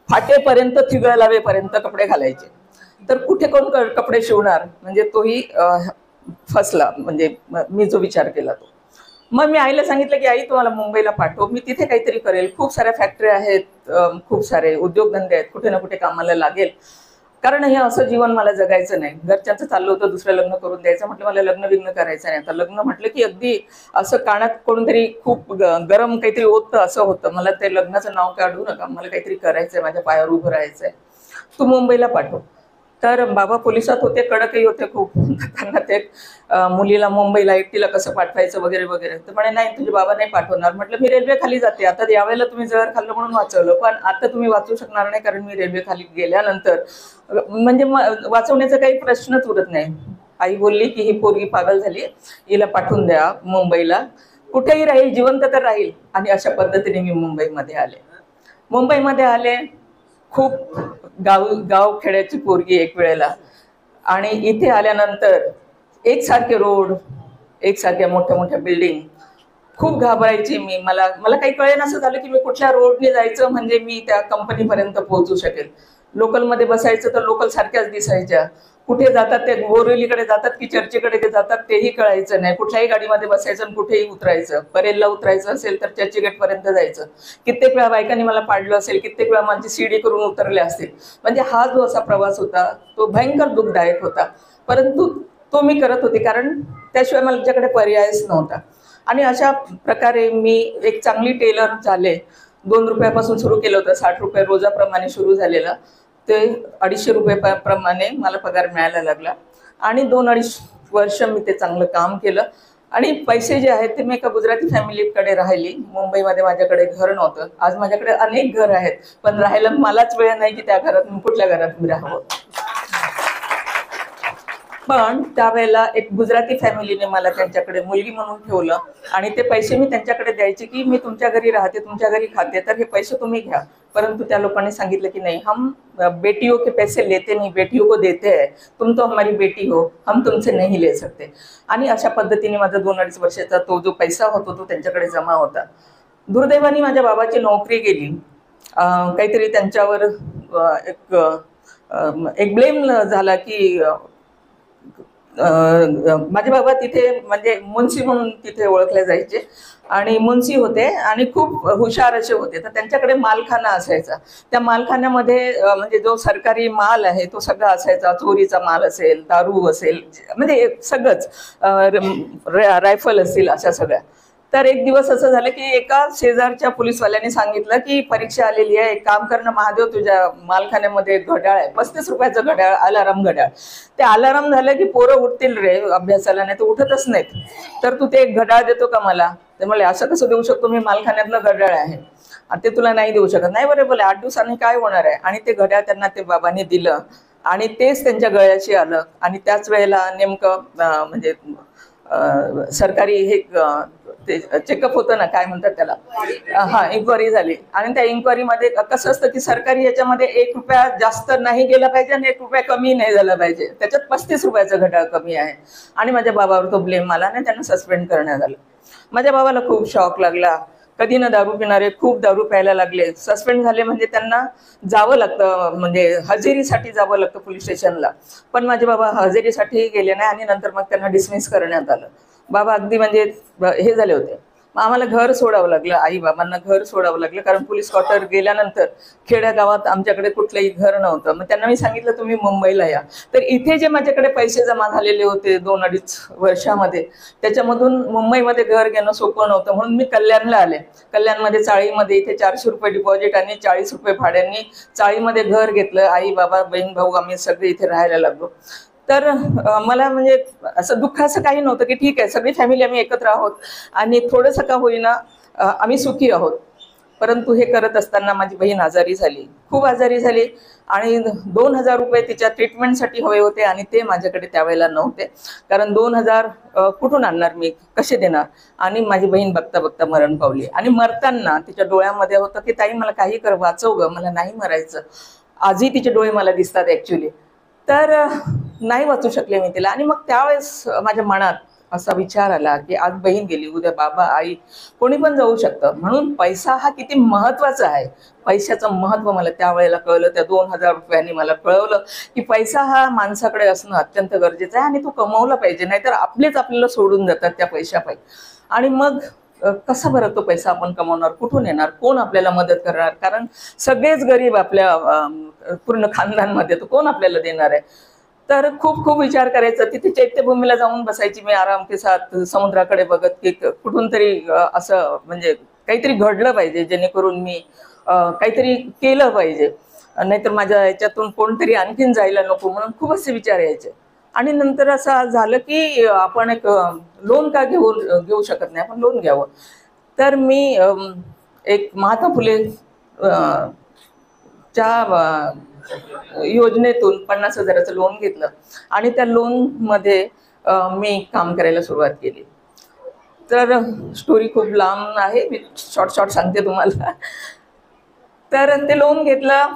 फाटेपर्यंत थिगळ लावेपर्यंत कपडे घालायचे. तर कुठे कोण कपडे शिवणार म्हणजे तोही फसला. म्हणजे मी जो विचार केला तो. मग मी आईला सांगितलं की आई तुम्हाला मुंबईला पाठव मी तिथे काहीतरी करेल. खूप साऱ्या फॅक्टरी आहेत. खूप सारे उद्योगधंदे आहेत. कुठे ना कुठे कामाला लागेल. कारण हे असं जीवन मला जगायचं नाही. घरच्यांचं चाललं होतं दुसरं लग्न करून द्यायचं. म्हटलं मला लग्न बिग्न करायचं नाही. आता लग्न म्हटलं की अगदी असं कानात कोणतरी खूप गरम काहीतरी होतं असं होतं. मला ते लग्नाचं नाव काढू नका. मला काहीतरी करायचंय. माझ्या पायावर उभं राहायचंय. तू मुंबईला पाठव. तर बाबा पोलिसात होते. कडकही होते खूप. त्यांना ते मुलीला मुंबईला एकटीला कसं पाठवायचं वगैरे वगैरे. तर म्हणे नाही तुझे बाबा नाही पाठवणार. म्हटलं मी रेल्वे खाली जाते. आता यावेळेला तुम्ही जहर खाल्लं म्हणून वाचवलं पण आता तुम्ही वाचवू शकणार नाही कारण मी रेल्वे खाली गेल्यानंतर म्हणजे वाचवण्याचा काही प्रश्नच उरत नाही. आई बोलली की ही पोरगी पागल झाली हिला पाठवून द्या मुंबईला. कुठेही राहील जिवंत तर राहील. आणि अशा पद्धतीने मी मुंबईमध्ये आले. खूप गाव खेड्याची पोरगी एक वेळेला. आणि इथे आल्यानंतर एकसारखे रोड एकसारख्या मोठ्या मोठ्या बिल्डिंग. खूप घाबरायची मी. मला काही कळेन असं झालं की मी कुठल्या रोडने जायचं म्हणजे मी त्या कंपनीपर्यंत पोहोचू शकेल. लोकलमध्ये बसायचं तर लोकल सारख्याच दिसायच्या. कुठे जातात ते बोरिवलीकडे जातात की चर्चेकडे ते जातात तेही कळायचं नाही. कुठल्याही गाडीमध्ये बसायचं आणि कुठेही उतरायचं. परेलला उतरायचं असेल तर चर्चगेटपर्यंत जायचं. कित्येक वेळा बायकांनी मला पाडलं असेल. कित्येक वेळा माझी सीडी करून उतरले असतील. म्हणजे हा जो असा प्रवास होता तो भयंकर दुःखदायक होता. परंतु तो मी करत होते कारण त्याशिवाय माझ्याकडे पर्यायच नव्हता. आणि अशा प्रकारे मी एक चांगली टेलर झाले. 2 रुपयापासून सुरू केलं होतं. 60 रुपये रोजाप्रमाणे सुरू झालेलं ते 250 रुपये प्रमाणे मला पगार मिळायला लागला. आणि 2-2.5 वर्ष मी ते चांगलं काम केलं. आणि पैसे जे आहेत ते मी एका गुजराती फॅमिलीकडे राहिली. मुंबईमध्ये माझ्याकडे घर नव्हतं. आज माझ्याकडे अनेक घर आहेत पण राहायला मलाच वेळ नाही की त्या घरात कुठल्या घरात मी राहावं. पण त्यावेळेला एक गुजराती फॅमिलीने मला त्यांच्याकडे मुलगी म्हणून ठेवलं. आणि ते पैसे मी त्यांच्याकडे द्यायचे की मी तुमच्या घरी राहते तुमच्या घरी खाते तर हे पैसे तुम्ही घ्या. परंतु त्या लोकांनी सांगितलं की नाही हम बेटियों के पैसे लेते नहीं बेटियों को देते हैं. तुम तो हमारी बेटी हो हम तुमसे नहीं ले सकते. आणि अशा पद्धतीने माझा 2-2.5 वर्षाचा तो जो पैसा होता तो त्यांच्याकडे जमा होता. दुर्दैवाने माझ्या बाबाची नोकरी गेली. काहीतरी त्यांच्यावर एक ब्लेम झाला की माझे बाबा तिथे म्हणजे मुन्सी म्हणून तिथे ओळखले जायचे. आणि मुन्सी होते आणि खूप हुशार असे होते. तर त्यांच्याकडे मालखाना असायचा. त्या मालखान्यामध्ये म्हणजे जो सरकारी माल आहे तो सगळा असायचा. चोरीचा माल असेल दारू असेल म्हणजे सगळंच रायफल असतील अशा सगळ्या. तर एक दिवस असं झालं की एका शेजारच्या पोलीसवाल्याने सांगितलं की परीक्षा आलेली आहे एक काम करणं महादेव तुझ्या मालखान्यामध्ये घड्याळ आहे 35 रुपयाचं घड्याळ अलाराम घड्याळ. ते अलाराम झालं की पोरं उठतील रे अभ्यासाला नाही तर उठतच नाहीत. तर तू ते घड्याळ देतो का मला. ते म्हणले असं कसं देऊ शकतो मी मालखान्यातलं घड्याळ आहे ते तुला नाही देऊ शकत. नाही बरे बोले 8 दिवसांनी काय होणार आहे. आणि ते घड्याळ त्यांना ते बाबांनी दिलं आणि तेच त्यांच्या गळ्याशी आलं. आणि त्याच वेळेला नेमकं म्हणजे सरकारी हे ते चेकअप होतं ना काय म्हणतात त्याला इन्क्वायरी झाली. आणि त्या इन्क्वायरीमध्ये कसं असतं की सरकारी याच्यामध्ये 1 रुपया जास्त नाही गेला पाहिजे आणि 1 रुपया कमी नाही झाला पाहिजे. त्याच्यात 35 रुपयाचं घड्याळ कमी आहे. आणि माझ्या बाबावर तो ब्लेम आला आणि त्यांना सस्पेंड करण्यात आलं. माझ्या बाबाला खूप शॉक लागला. कधी ना दारू पिणारे खूप दारू प्यायला लागले. सस्पेंड झाले म्हणजे त्यांना जावं लागतं म्हणजे हजेरीसाठी जावं लागतं पोलीस स्टेशनला. पण माझे बाबा हजेरीसाठी गेले नाही आणि नंतर मग त्यांना डिसमिस करण्यात आलं. बाबा अगदी म्हणजे हे झाले होते. आम्हाला घर सोडावं लागलं, आई बाबांना घर सोडावं लागलं, कारण पोलीस क्वार्टर गेल्यानंतर खेड्यागावात आमच्याकडे कुठलंही घर नव्हतं. मग त्यांना मी सांगितलं तुम्ही मुंबईला या. तर इथे जे माझ्याकडे पैसे जमा झालेले होते 2-2.5 वर्षामध्ये, त्याच्यामधून मुंबईमध्ये घर घेणं सोपं नव्हतं, म्हणून मी कल्याणला आले. कल्याणमध्ये चाळीमध्ये इथे 400 रुपये डिपॉझिट आणि 40 रुपये भाड्यांनी चाळीमध्ये घर घेतलं. आई बाबा बहीण भाऊ आम्ही सगळे इथे राहायला लागलो. तर मला म्हणजे असं दुःख असं काही नव्हतं की ठीक आहे सगळी फॅमिली आम्ही एकत्र आहोत आणि थोडंसं का होईना आम्ही सुखी आहोत. परंतु हे करत असताना माझी बहीण आजारी झाली, खूप आजारी झाली आणि 2,000 रुपये तिच्या ट्रीटमेंटसाठी हवे होते आणि ते माझ्याकडे त्यावेळेला नव्हते, कारण 2,000 कुठून आणणार मी, कसे देणार. आणि माझी बहीण बघता बघता मरण पावली. आणि मरताना तिच्या डोळ्यामध्ये होतं की ताई मला काही कर, वाचव ग, मला नाही मरायचं. आजही तिचे डोळे मला दिसतात ॲक्च्युली. तर नाही वाचू शकले मी तिला. आणि मग त्यावेळेस माझ्या मनात असा विचार आला की आज बहीण गेली, उद्या बाबा आई कोणी पण जाऊ शकतं, म्हणून पैसा हा किती महत्त्वाचा आहे. पैशाचं महत्त्व मला त्यावेळेला कळलं. त्या 2,000 रुपयांनी मला कळवलं की पैसा हा माणसाकडे असणं अत्यंत गरजेचं आहे आणि तो कमवला पाहिजे, नाहीतर आपलेच आपल्याला सोडून जातात त्या पैशापायी. आणि मग कसा बरं तो पैसा आपण कमवणार, कुठून येणार, कोण आपल्याला मदत करणार, कारण सगळेच गरीब आपल्या पूर्ण खानदानमध्ये, तो कोण आपल्याला देणार आहे. तर खूप खूप विचार करायचा. तिथे चैत्यभूमीला जाऊन बसायची मी आराम के साथ, समुद्राकडे बघत की कुठून तरी असं म्हणजे काहीतरी घडलं पाहिजे जेणेकरून मी काहीतरी केलं पाहिजे, नाहीतर माझ्या याच्यातून कोणतरी आणखीन जायला नको, म्हणून खूप असे विचार यायचे. आणि नंतर असं झालं की आपण एक लोन का घेऊ शकत नाही, आपण लोन घ्यावं. तर मी एक महात्मा फुले च्या योजनेतून 50,000चं लोन घेतलं आणि त्या लोनमध्ये मी काम करायला सुरुवात केली. तर स्टोरी खूप लांब आहे, मी शॉर्ट सांगते तुम्हाला. तर ते लोन घेतलं,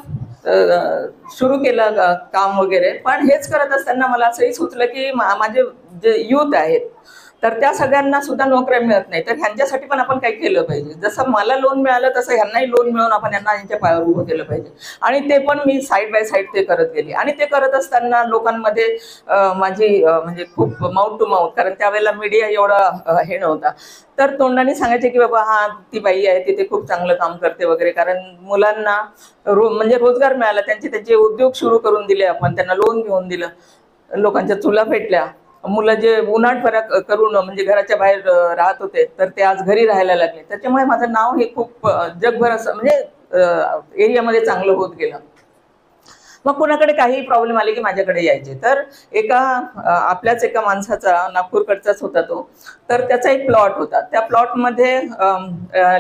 सुरू केलं काम वगैरे. पण हेच करत असताना मला असंही सुचलं की माझे जे यूथ आहेत तर त्या सगळ्यांना सुद्धा नोकऱ्या मिळत नाही, तर ह्यांच्यासाठी पण आपण काही केलं पाहिजे. जसं मला लोन मिळालं तसं ह्यांनाही लोन मिळून आपण यांना यांच्या पायावर उभं केलं पाहिजे. आणि ते पण मी साईड बाय साईड ते करत गेली. आणि ते करत असताना लोकांमध्ये माझी म्हणजे खूप माउथ टू माउथ, कारण त्यावेळेला मीडिया एवढा हे नव्हता, तर तोंडाने सांगायचे की बाबा हा ती बाई आहे, तिथे खूप चांगलं काम करते वगैरे. कारण मुलांना म्हणजे रोजगार मिळाला, त्यांचे उद्योग सुरू करून दिले आपण, त्यांना लोन घेऊन दिलं, लोकांच्या चुला पेटल्या. मुलं जे उन्हाट फरक करून म्हणजे घराच्या बाहेर राहत होते तर ते आज घरी राहायला लागले. त्याच्यामुळे माझं नाव हे खूप जगभर असं म्हणजे एरियामध्ये चांगलं होत गेलं. मग कुणाकडे काही प्रॉब्लेम आले की माझ्याकडे यायचे. तर आपल्याच एका माणसाचा, नागपूरकडचाच होता तो, तर त्याचा एक प्लॉट होता. त्या प्लॉटमध्ये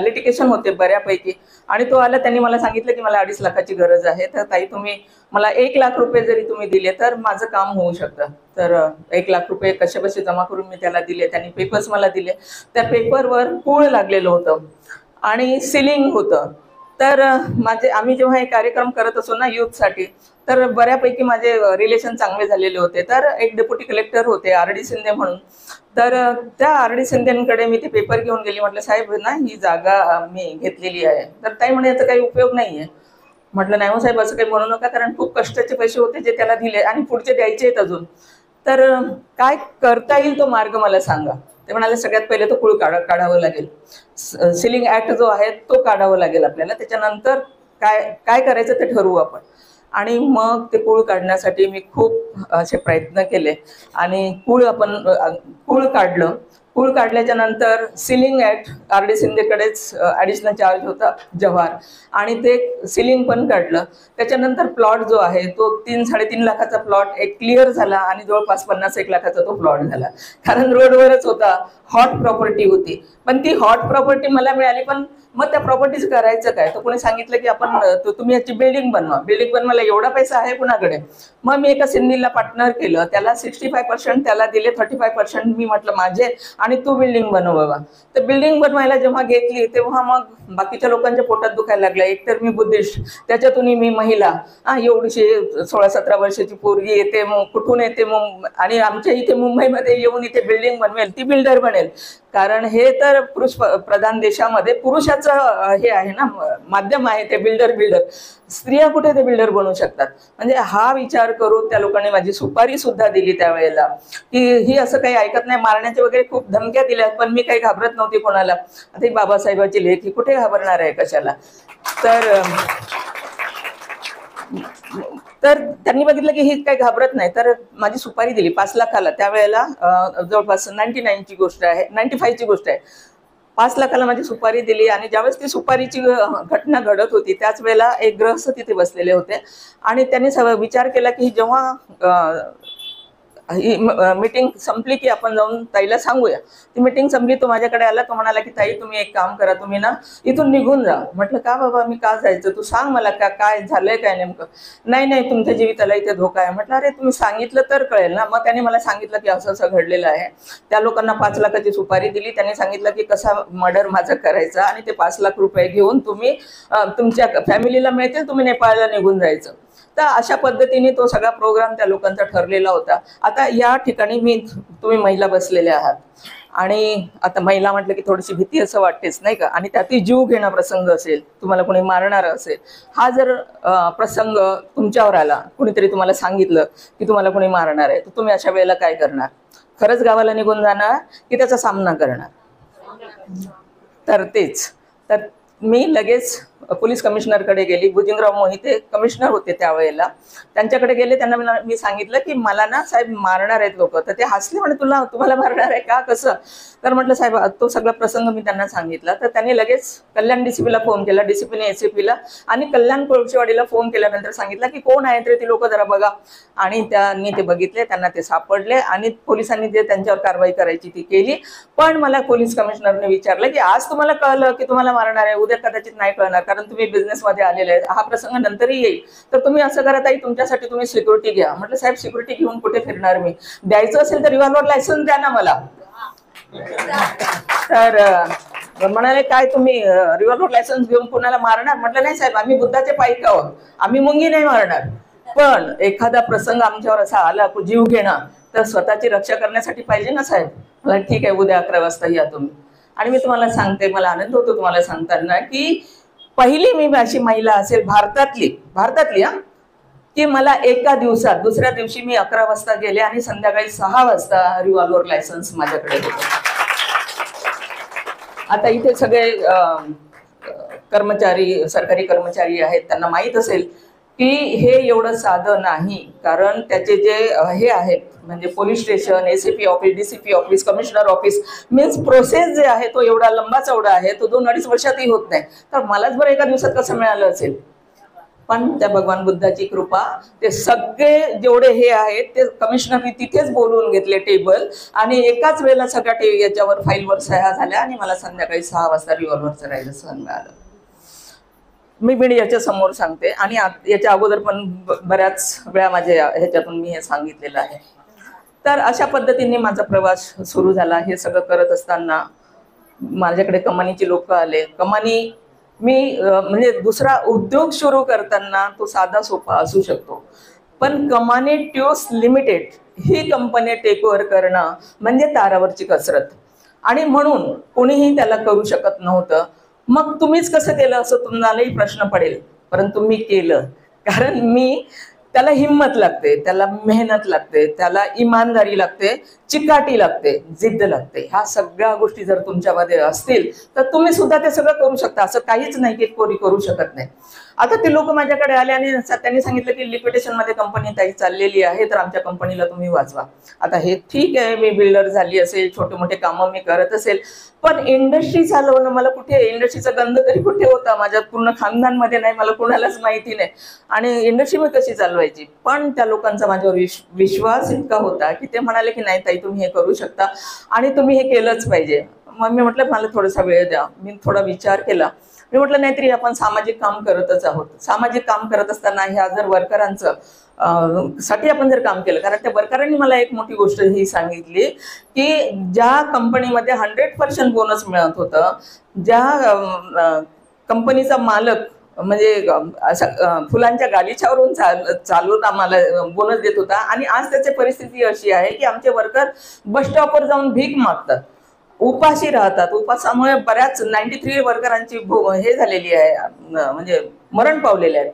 लिटिगेशन होते बऱ्यापैकी. आणि तो आला, त्यांनी मला सांगितलं की मला 2.5 लाखाची गरज आहे, तर ताई तुम्ही मला 1 लाख रुपये जरी तुम्ही दिले तर माझं काम होऊ शकतं. तर 1 लाख रुपये कसे जमा करून मी त्याला दिले. त्यांनी पेपर्स मला दिले. त्या पेपरवर पूळ लागलेलं होतं आणि सिलिंग होतं. तर आम्ही जेव्हा हे कार्यक्रम करत असो ना यूथसाठी, तर बऱ्यापैकी माझे रिलेशन चांगले झालेले होते. तर एक डेप्युटी कलेक्टर होते RD शिंदे म्हणून, तर त्या RD शिंदेकडे मी ते पेपर घेऊन गेली. म्हटलं साहेब ना ही जागा मी घेतलेली आहे. तर ताई म्हणे याचा काही उपयोग नाही आहे. म्हटलं नाही हो साहेब असं काही म्हणू नका, कारण खूप कष्टाचे पैसे होते जे त्याला दिले आणि पुढचे द्यायचे आहेत अजून. तर काय करता येईल तो मार्ग मला सांगा. ते म्हणाले सगळ्यात पहिले तो कुळ काढावं लागेल, सिलिंग ऍक्ट जो आहे तो काढावा लागेल आपल्याला, त्याच्यानंतर काय करायचं ते ठरवू आपण. आणि मग ते कुळ काढण्यासाठी मी खूप असे प्रयत्न केले आणि कुळ काढलं. कुळ काढल्याच्या नंतर सिलिंग ऍक्ट RD शिंदेकडेच ॲडिशनल चार्ज होता जव्हार, आणि ते सिलिंग पण काढलं. त्याच्यानंतर प्लॉट जो आहे तो 3-3.5 लाखाचा प्लॉट एक क्लिअर झाला आणि जवळपास 50-1 लाखाचा तो प्लॉट झाला, कारण रोडवरच होता, हॉट प्रॉपर्टी होती. पण ती हॉट प्रॉपर्टी मला मिळाली, पण मग त्या प्रॉपर्टीचं करायचं काय. तर कोणी सांगितलं की आपण तुम्ही याची बिल्डिंग बनवायला एवढा पैसा आहे कुणाकडे. मग मी एका सिंधीला पार्टनर केलं, त्याला 65% त्याला दिले, 35% मी म्हटलं माझे, आणि तू बिल्डिंग बनव बाबा. तर बिल्डिंग बनवायला जेव्हा घेतली तेव्हा मग बाकीच्या लोकांच्या पोटात दुखायला लागलं. एकतर मी बुद्धिस्ट, त्याच्यातूनही मी महिला, एवढीशी 16-17 वर्षाची पोरगी येते, मग कुठून येते, मग आणि आमच्या इथे मुंबईमध्ये येऊन इथे बिल्डिंग बनवेल, ती बिल्डर बनेल. कारण हे तर पुरुष प्रधान देशामध्ये पुरुषाचं हे आहे ना, माध्यम आहे ते बिल्डर. स्त्रिया कुठे ते बिल्डर बनू शकतात? म्हणजे हा विचार करून त्या लोकांनी माझी सुपारी सुद्धा दिली त्यावेळेला, की ही असं काही ऐकत नाही, मारण्याचे वगैरे खूप धमक्या दिल्या, पण मी काही घाबरत नव्हती कोणाला. आता ही बाबासाहेबाची लेख ही कुठे घाबरणार आहे कशाला? तर त्यांनी बघितलं की ही काही घाबरत नाही, तर माझी सुपारी दिली 5 लाखाला. त्यावेळेला जवळपास 99ची गोष्ट आहे, 95ची गोष्ट आहे. 5 लाखाला माझी सुपारी दिली आणि ज्यावेळेस ती सुपारीची घटना घडत होती त्याच वेळेला एक गृहस्थ तिथे बसलेले होते आणि त्यांनी विचार केला की जेव्हा ही मीटिंग संपली की आपण जाऊन ताईला सांगूया. ती मीटिंग संपली, तो माझ्याकडे आला, तो म्हणाला की ताई तुम्ही एक काम करा, तुम्ही ना इथून निघून जा. म्हटलं का बाबा, मी का जायचं, तू सांग मला काय झालंय काय नेमकं. नाही तुमच्या जीविताला इथे धोका आहे. म्हटलं अरे तुम्ही सांगितलं तर कळेल ना. मग त्याने मला सांगितलं की असं असं घडलेलं आहे. त्या लोकांना 5 लाखाची सुपारी दिली. त्यांनी सांगितलं की कसा मर्डर माझा करायचा आणि ते 5 लाख रुपये घेऊन तुम्ही तुमच्या फॅमिलीला मिळतील, तुम्ही नेपाळला निघून जायचं. तर अशा पद्धतीने तो सगळा प्रोग्राम त्या लोकांचा ठरलेला होता. आता या ठिकाणी तुम्ही महिला बसलेल्या आहात आणि आता महिला म्हटलं की थोडीशी भीती असं वाटतेच नाही का, आणि त्यातही जीव घेणा प्रसंग असेल, तुम्हाला कोणी मारणार असेल, हा जर प्रसंग तुमच्यावर आला, कोणीतरी तुम्हाला सांगितलं की तुम्हाला कोणी मारणार आहे, तर तुम्ही अशा वेळेला काय करणार? खरंच गावाला निघून जाणार की त्याचा सामना करणार? तर मी लगेच पोलीस कमिशनरकडे गेली. भुजंगराव मोहिते कमिशनर होते त्यावेळेला. त्यांच्याकडे गेले. त्यांना मी सांगितलं की मला ना साहेब मारणार आहेत लोक. तर ते हसले, म्हणे तुम्हाला मारणार आहे का, कसं? तर म्हटलं साहेब तो सगळा प्रसंग मी त्यांना सांगितला. तर त्यांनी लगेच कल्याण DCPला फोन केला, DCPने ACPला आणि कल्याण कोळशेवाडीला फोन केल्यानंतर सांगितलं की कोण आहेत रे ती लोक, जरा बघा. आणि त्यांनी ते बघितले, त्यांना ते सापडले आणि पोलिसांनी जे त्यांच्यावर कारवाई करायची ती केली. पण मला पोलीस कमिशनरने विचारलं की आज तुम्हाला कळलं की तुम्हाला मारणार आहे, उद्या कदाचित नाही कळणार, कारण तुम्ही बिझनेसमध्ये आलेले आहेत, हा प्रसंग नंतरही येईल, तर तुम्ही असं करत आहे, तुमच्यासाठी तुम्ही सिक्युरिटी घ्या. म्हटलं साहेब सिक्युरिटी घेऊन कुठे फिरणार मी? द्यायचं असेल तर रिव्हॉल्वर लायसन्स द्या ना मला. तर म्हणाले काय तुम्ही रिव्हॉल्वर लायसन्स घेऊन कुणाला मारणार? म्हटलं नाही साहेब, आम्ही बुद्धाचे पाईक आहोत, आम्ही मुंगी नाही मारणार. पण एखादा प्रसंग आमच्यावर असा आला जीव घेणं, तर स्वतःची रक्षा करण्यासाठी पाहिजे ना साहेब. मला ठीक आहे, उद्या 11 वाजता या तुम्ही. आणि मी तुम्हाला सांगते, मला आनंद होतो तुम्हाला सांगताना की पहिली मी अशी महिला असेल भारतातली की मला एका दिवसात, दुसऱ्या दिवशी मी 11 वाजता गेले आणि संध्याकाळी 6 वाजता रिव्हॉल्वर लायसन्स माझ्याकडे होतं. आता इथे सगळे कर्मचारी, सरकारी कर्मचारी आहेत, त्यांना माहीत असेल की हे एवढं साधं नाही, कारण त्याचे जे हे आहेत म्हणजे police station, ACP office, DCP office, commissioner office, means process जे आहे तो एवढा लंबा चौडा आहे, तो 2-2.5 वर्षातही होत नाही. तर मलाच बरं एका दिवसात कसं मिळालं असेल? पण त्या भगवान बुद्धाची कृपा, ते सगळे जेवढे हे आहेत ते कमिशनरनी तिथेच बोलवून घेतले टेबल, आणि एकाच वेळेला सगळ्या याच्यावर फाईलवर सह्या झाल्या आणि मला संध्याकाळी 6 वाजता रिव्हॉल्वरचं लायसन्स मिळालं. मी मीडियाच्या समोर सांगते आणि याच्या अगोदर पण बऱ्याच वेळा माझ्या ह्याच्यातून मी हे सांगितलेलं आहे. तर अशा पद्धतीने माझा प्रवास सुरू झाला. हे सगळं करत असताना माझ्याकडे कमानीची लोक आले. कमानी मी म्हणजे दुसरा उद्योग सुरू करताना तो साधा सोपा असू शकतो, पण कमानी ट्यूब्स लिमिटेड ही कंपनी टेक ओव्हर करणं म्हणजे तारावरची कसरत, आणि म्हणून कोणीही त्याला करू शकत नव्हतं. मग तुम्हीच कसं केलं असं तुम्हालाही प्रश्न पडेल, परंतु मी केलं. कारण मी त्याला हिंमत लागते, त्याला मेहनत लागते, त्याला इमानदारी लागते, चिकाटी लागते, जिद्द लागते. ह्या सगळ्या गोष्टी जर तुमच्यामध्ये असतील तर तुम्ही सुद्धा ते सगळं करू शकता. असं काहीच नाही की कोणी करू शकत नाही. आता ते लोक माझ्याकडे आले आणि त्यांनी सांगितलं की लिक्विडेशन मध्ये कंपनी ताई चाललेली आहे, तर आमच्या कंपनीला तुम्ही वाचवा. आता हे ठीक आहे, मी बिल्डर झाली असेल, छोटे मोठे कामं मी करत असेल, पण इंडस्ट्री चालवणं मला कुठे, इंडस्ट्रीचा गंध तरी कुठे होता? माझ्या पूर्ण खानदानमध्ये नाही, मला कोणालाच माहिती नाही. आणि इंडस्ट्री मी कशी चालवायची? पण त्या लोकांचा माझ्यावर विश्वास इतका होता की ते म्हणाले की नाही ताई तुम्ही हे करू शकता आणि तुम्ही हे केलंच पाहिजे. मग मी म्हटलं मला थोडासा वेळ द्या. मी थोडा विचार केला. मी म्हटलं नाहीतरी आपण सामाजिक काम करतच आहोत. सामाजिक काम करत असताना ह्या जर वर्करांचं साठी आपण जर काम केलं, कारण त्या वर्करांनी मला एक मोठी गोष्ट ही सांगितली की ज्या कंपनीमध्ये 100% बोनस मिळत होतं, ज्या कंपनीचा मालक म्हणजे असं फुलांच्या गालिच्यावरून चालून आम्हाला बोनस देत होता, आणि आज त्याची परिस्थिती अशी आहे की आमचे वर्कर बस स्टॉपवर जाऊन भीक मागतात. उपाशी राहतात. उपासामुळे बऱ्याच 93 वर्करांची हे झालेली आहे, म्हणजे मरण पावलेले आहेत.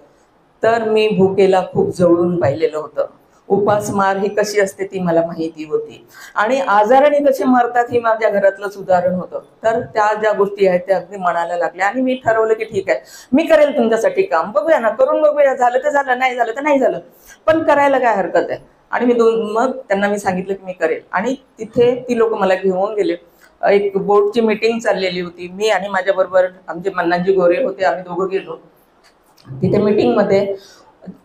तर मी भुकेला खूप जवळून पाहिलेलं होतं. उपासमार ही कशी असते ती मला माहिती होती, आणि आजाराने कसे मरतात ही माझ्या घरातलंच उदाहरण होतं. तर त्या ज्या गोष्टी आहेत त्या अगदी मनाला लागल्या, आणि मी ठरवलं की ठीक आहे, मी करेल तुमच्यासाठी काम, बघूया ना, करून बघूया, झालं तर झालं, नाही झालं तर नाही झालं, पण करायला काय हरकत आहे. आणि मग त्यांना मी सांगितलं की मी करेल. आणि तिथे ती लोक मला घेऊन गेले. एक बोर्डची मीटिंग चाललेली होती, मी आणि माझ्याबरोबर आमचे मन्नाजी गोरे होते, आम्ही दोघं गेलो. तिथे मीटिंगमध्ये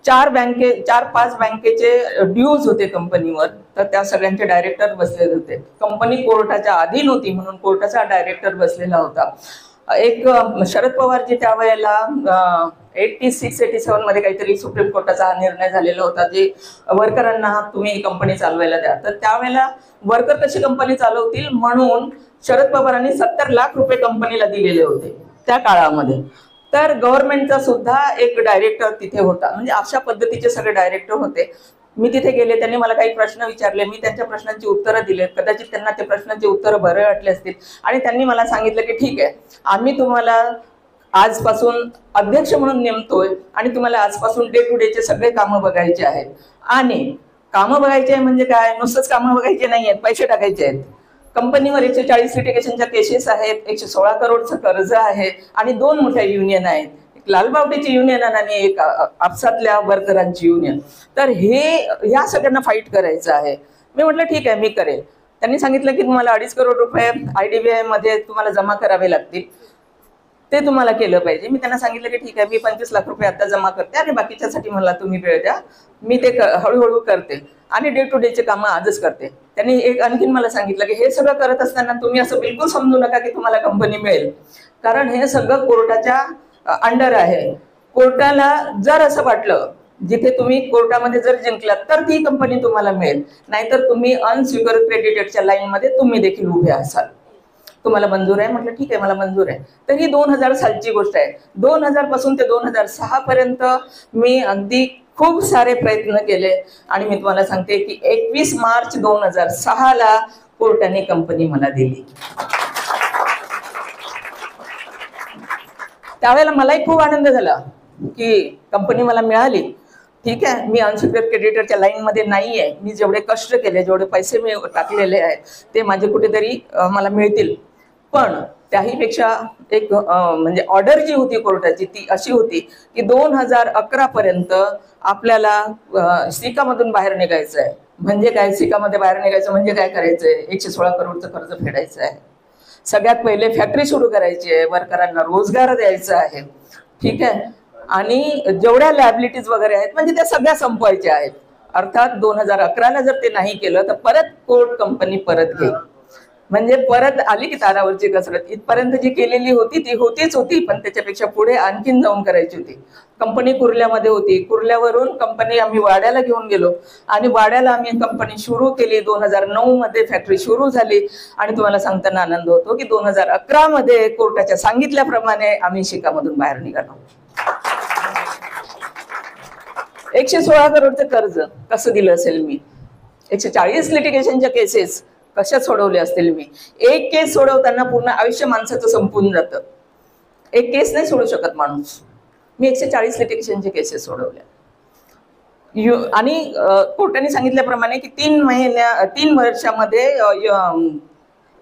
4-5 बँकेचे ड्यूज होते कंपनीवर. तर त्या सगळ्यांचे डायरेक्टर बसलेले होते. कंपनी कोर्टाच्या अधीन होती म्हणून कोर्टाचा डायरेक्टर बसलेला होता. एक शरद पवारजी त्यावेळेला 86-87 मध्ये काहीतरी सुप्रीम कोर्टाचा हा निर्णय झालेला होता, जे वर्करांना तुम्ही कंपनी चालवायला द्या. तर त्यावेळेला वर्कर कशी कंपनी चालवतील म्हणून शरद पवारांनी 70 लाख रुपये कंपनीला दिलेले होते त्या काळामध्ये. तर गव्हर्नमेंटचा सुद्धा एक डायरेक्टर तिथे होता. म्हणजे अशा पद्धतीचे सगळे डायरेक्टर होते. मी तिथे गेले, त्यांनी मला काही प्रश्न विचारले, मी त्यांच्या प्रश्नांची उत्तरं दिले. कदाचित त्यांना ते प्रश्नांची उत्तरं बरे वाटले असतील, आणि त्यांनी मला सांगितलं की ठीक आहे, आम्ही तुम्हाला आजपासून अध्यक्ष म्हणून नेमतोय, आणि तुम्हाला आजपासून डे टू डेचे सगळे कामं बघायचे आहेत. आणि कामं बघायचे म्हणजे काय, नुसतंच कामं बघायचे नाही आहेत, पैसे टाकायचे आहेत. कंपनीवर 140 लिटिगेशनच्या केसेस आहेत, 116 करोडचं कर्ज आहे, आणि 2 मोठ्या युनियन आहेत, एक लालबावटीची युनियन आणि एक आपसातल्या वर्करांची युनियन. तर ह्या सगळ्यांना फाईट करायचं आहे. मी म्हटलं ठीक आहे, मी करेल. त्यांनी सांगितलं की तुम्हाला 2.5 करोड रुपये IDBI मध्ये तुम्हाला जमा करावे लागतील, ते तुम्हाला केलं पाहिजे. मी त्यांना सांगितलं की ठीक आहे, मी 25 लाख रुपये आता जमा करते, आणि बाकीच्यासाठी मला तुम्ही वेळ द्या, मी ते हळूहळू करते, आणि डे टू डेचे कामं आजच करते. त्यांनी आणखीन मला सांगितलं की हे सगळं करत असताना तुम्ही असं बिलकुल समजू नका की तुम्हाला कंपनी मिळेल, कारण हे सगळं कोर्टाच्या अंडर आहे. कोर्टाला जर असं वाटलं, जिथे तुम्ही कोर्टामध्ये जर जिंकलात तर ती कंपनी तुम्हाला मिळेल, नाहीतर तुम्ही अनसिक्युअर क्रेडिटेडच्या लाईनमध्ये तुम्ही देखील उभे असाल. तुम्हाला मंजूर आहे? म्हटलं ठीक आहे, मला मंजूर आहे. तर ही 2000 सालची गोष्ट आहे. 2000 पासून ते 2006 पर्यंत मी अगदी खूप सारे प्रयत्न केले, आणि मी तुम्हाला सांगते की 21 मार्च 2006 कोर्टाने कंपनी मला दिली. त्यावेळेला मलाही खूप आनंद झाला की कंपनी मला मिळाली. ठीक आहे, मी अनसिक्युअर्ड क्रेडिटरच्या लाईनमध्ये नाही आहे. मी जेवढे कष्ट केले, जेवढे पैसे मी टाकलेले आहेत ते माझे कुठेतरी मला मिळतील. पण त्याहीपेक्षा एक म्हणजे ऑर्डर जी होती कोर्टाची ती अशी होती की 2011 पर्यंत आपल्याला सिकामधून बाहेर निघायचं आहे. म्हणजे काय, सिकामध्ये बाहेर निघायचं म्हणजे काय करायचं आहे, 116 करोडचं कर्ज फेडायचं आहे. सगळ्यात पहिले फॅक्टरी सुरू करायची आहे, वर्करांना रोजगार द्यायचा आहे. ठीक आहे, आणि जेवढ्या लॅबिलिटीज वगैरे आहेत म्हणजे त्या सगळ्या संपवायच्या आहेत. अर्थात 2011ला जर ते नाही केलं तर परत कोर्ट कंपनी परत घेईल. म्हणजे परत आली की तारावरची कसरत. इथपर्यंत जी केलेली होती ती होतीच होती, पण त्याच्यापेक्षा पुढे आणखीन जाऊन करायची होती. कंपनी कुर्ल्यामध्ये होती, कुर्ल्यावरून कंपनी आम्ही वाड्याला घेऊन गेलो, आणि वाड्याला आम्ही कंपनी सुरू केली. 2009 मध्ये फॅक्टरी सुरू झाली, आणि तुम्हाला सांगताना आनंद होतो की 2011 मध्ये कोर्टाच्या सांगितल्याप्रमाणे आम्ही शिकामधून बाहेर निघालो. 116 करोडचं कर्ज कसं दिलं असेल मी, 140 लिटिगेशनच्या केसेस कशा सोडवले असतील मी. एक केस सोडवताना पूर्ण आयुष्य माणसाचं संपून जातं. एक केस नाही सोडू शकत माणूस. मी 140 लिटिगेशनचे केसेस सोडवल्या, आणि कोर्टाने सांगितल्याप्रमाणे की 3 वर्षामध्ये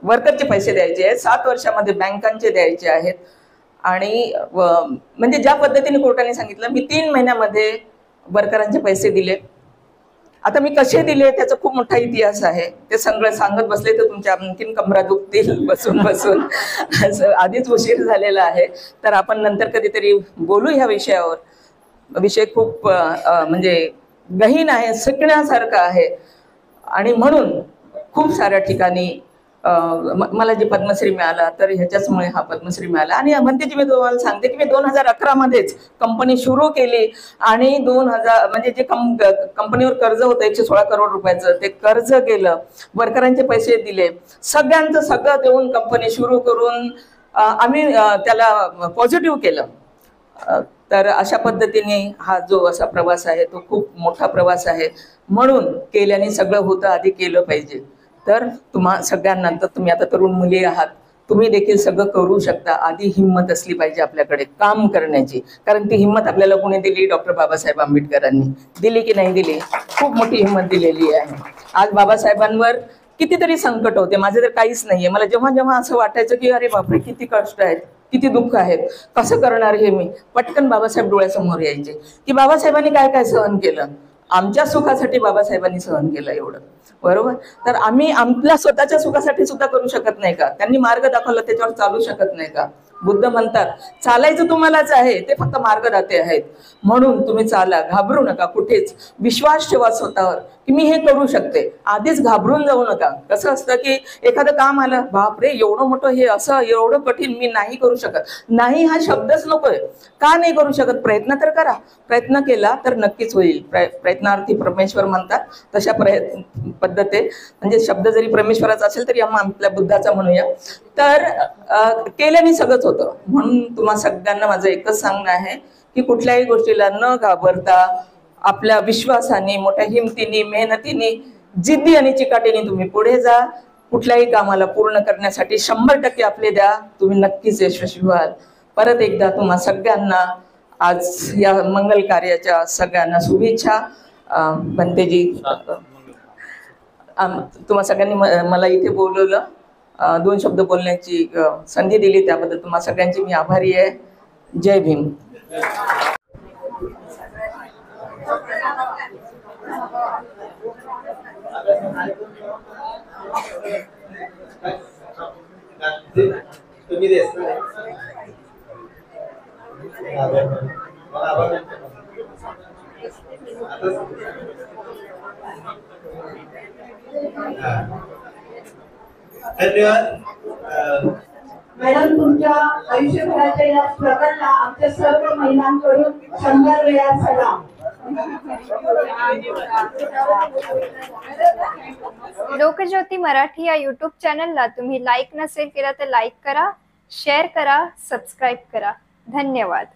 वर्करचे पैसे द्यायचे आहेत, 7 वर्षामध्ये बँकांचे द्यायचे आहेत. आणि म्हणजे ज्या पद्धतीने कोर्टाने सांगितलं, मी 3 महिन्यामध्ये वर्करांचे पैसे दिले. आता मी कसे दिले त्याचा खूप मोठा इतिहास आहे. ते सगळं सांगत बसले तर तुमच्या आणखीन कमरा दुखतील बसून बसून. आधीच उशीर झालेला आहे, तर आपण नंतर कधीतरी बोलू ह्या विषयावर. विषय खूप म्हणजे गहीन आहे, शिकण्यासारखा आहे, आणि म्हणून खूप साऱ्या ठिकाणी मला जे पद्मश्री मिळाला तर ह्याच्याचमुळे हा पद्मश्री मिळाला. आणि म्हणते की मी तुम्हाला सांगते की मी 2011 मध्येच कंपनी सुरू केली, आणि 2000 म्हणजे जे कंपनीवर कर्ज होतं 116 करोड रुपयाचं, ते कर्ज गेलं, वर्करांचे पैसे दिले, सगळ्यांचं सगळं देऊन कंपनी सुरू करून आम्ही त्याला पॉझिटिव्ह केलं. तर अशा पद्धतीने हा जो असा प्रवास आहे तो खूप मोठा प्रवास आहे. म्हणून केल्याने सगळं होतं, आधी केलं पाहिजे. तर तुम्हा सगळ्यांना, तर तुम्ही आता तरुण मुली आहात, तुम्ही देखील सगळं करू शकता. आधी हिंमत असली पाहिजे आपल्याकडे काम करण्याची, कारण ती हिंमत आपल्याला कोणी दिली? डॉक्टर बाबासाहेब आंबेडकरांनी दिली की नाही दिली? खूप मोठी हिंमत दिलेली आहे. आज बाबासाहेबांवर कितीतरी संकट होते, माझे तर काहीच नाहीये. मला जेव्हा जेव्हा असं वाटायचं की अरे बापरे किती कष्ट आहेत, किती दुःख आहेत, कसं करणार हे मी, पटकन बाबासाहेब डोळ्यासमोर यायचे की बाबासाहेबांनी काय काय सहन केलं. आमच्या सुखासाठी बाबासाहेबांनी सहन केलं एवढं, बरोबर. तर आम्ही आपल्या स्वतःच्या सुखासाठी सुद्धा करू शकत नाही का? त्यांनी मार्ग दाखवला, त्याच्यावर चालू शकत नाही का? बुद्ध म्हणतात चालायचं तुम्हालाच आहे, ते फक्त मार्गदाते आहेत. म्हणून तुम्ही चाला, घाबरू नका कुठेच, विश्वास ठेवा स्वतःवर की मी हे करू शकते. आधीच घाबरून जाऊ नका. कसं असतं की एखादं काम आलं, बापरे एवढं मोठं हे असं एवढं कठीण, मी नाही करू शकत. नाही हा शब्दच नकोय. का नाही करू शकत? प्रयत्न तर करा. प्रयत्न केला तर नक्कीच होईल. प्रयत्नार्थी परमेश्वर म्हणतात, तशा पद्धती, म्हणजे शब्द जरी परमेश्वराचा असेल तरी आपल्या बुद्धाचा म्हणूया. तर केल्याने सगळंच होतं. म्हणून तुम्हा सगळ्यांना माझं एकच सांगणं आहे की कुठल्याही गोष्टीला न घाबरता आपल्या विश्वासाने, मोठ्या हिमतीने, मेहनतीने, जिद्दी आणि चिकाटीने तुम्ही पुढे जा. कुठल्याही कामाला पूर्ण करण्यासाठी 100% आपले द्या, तुम्ही नक्कीच यशस्वी व्हाल. परत एकदा तुम्हा सगळ्यांना आज या मंगल कार्याच्या सगळ्यांना शुभेच्छा. बनतेजी, तुम्हा सगळ्यांनी मला इथे बोलवलं, 2 शब्द बोलण्याची संधी दिली, त्याबद्दल तुम्हा सगळ्यांची मी आभारी आहे. जय भीम. धन्यवाद मॅडम. तुमच्या आयुष्यभराच्या या स्ट्रगलला आमच्या सर्व महिलांकडून 100 वेळा सलाम. लोकज्योती मराठी या युट्यूब चॅनलला तुम्ही लाईक नसेल केला तर लाईक करा, शेअर करा, सबस्क्राईब करा. धन्यवाद.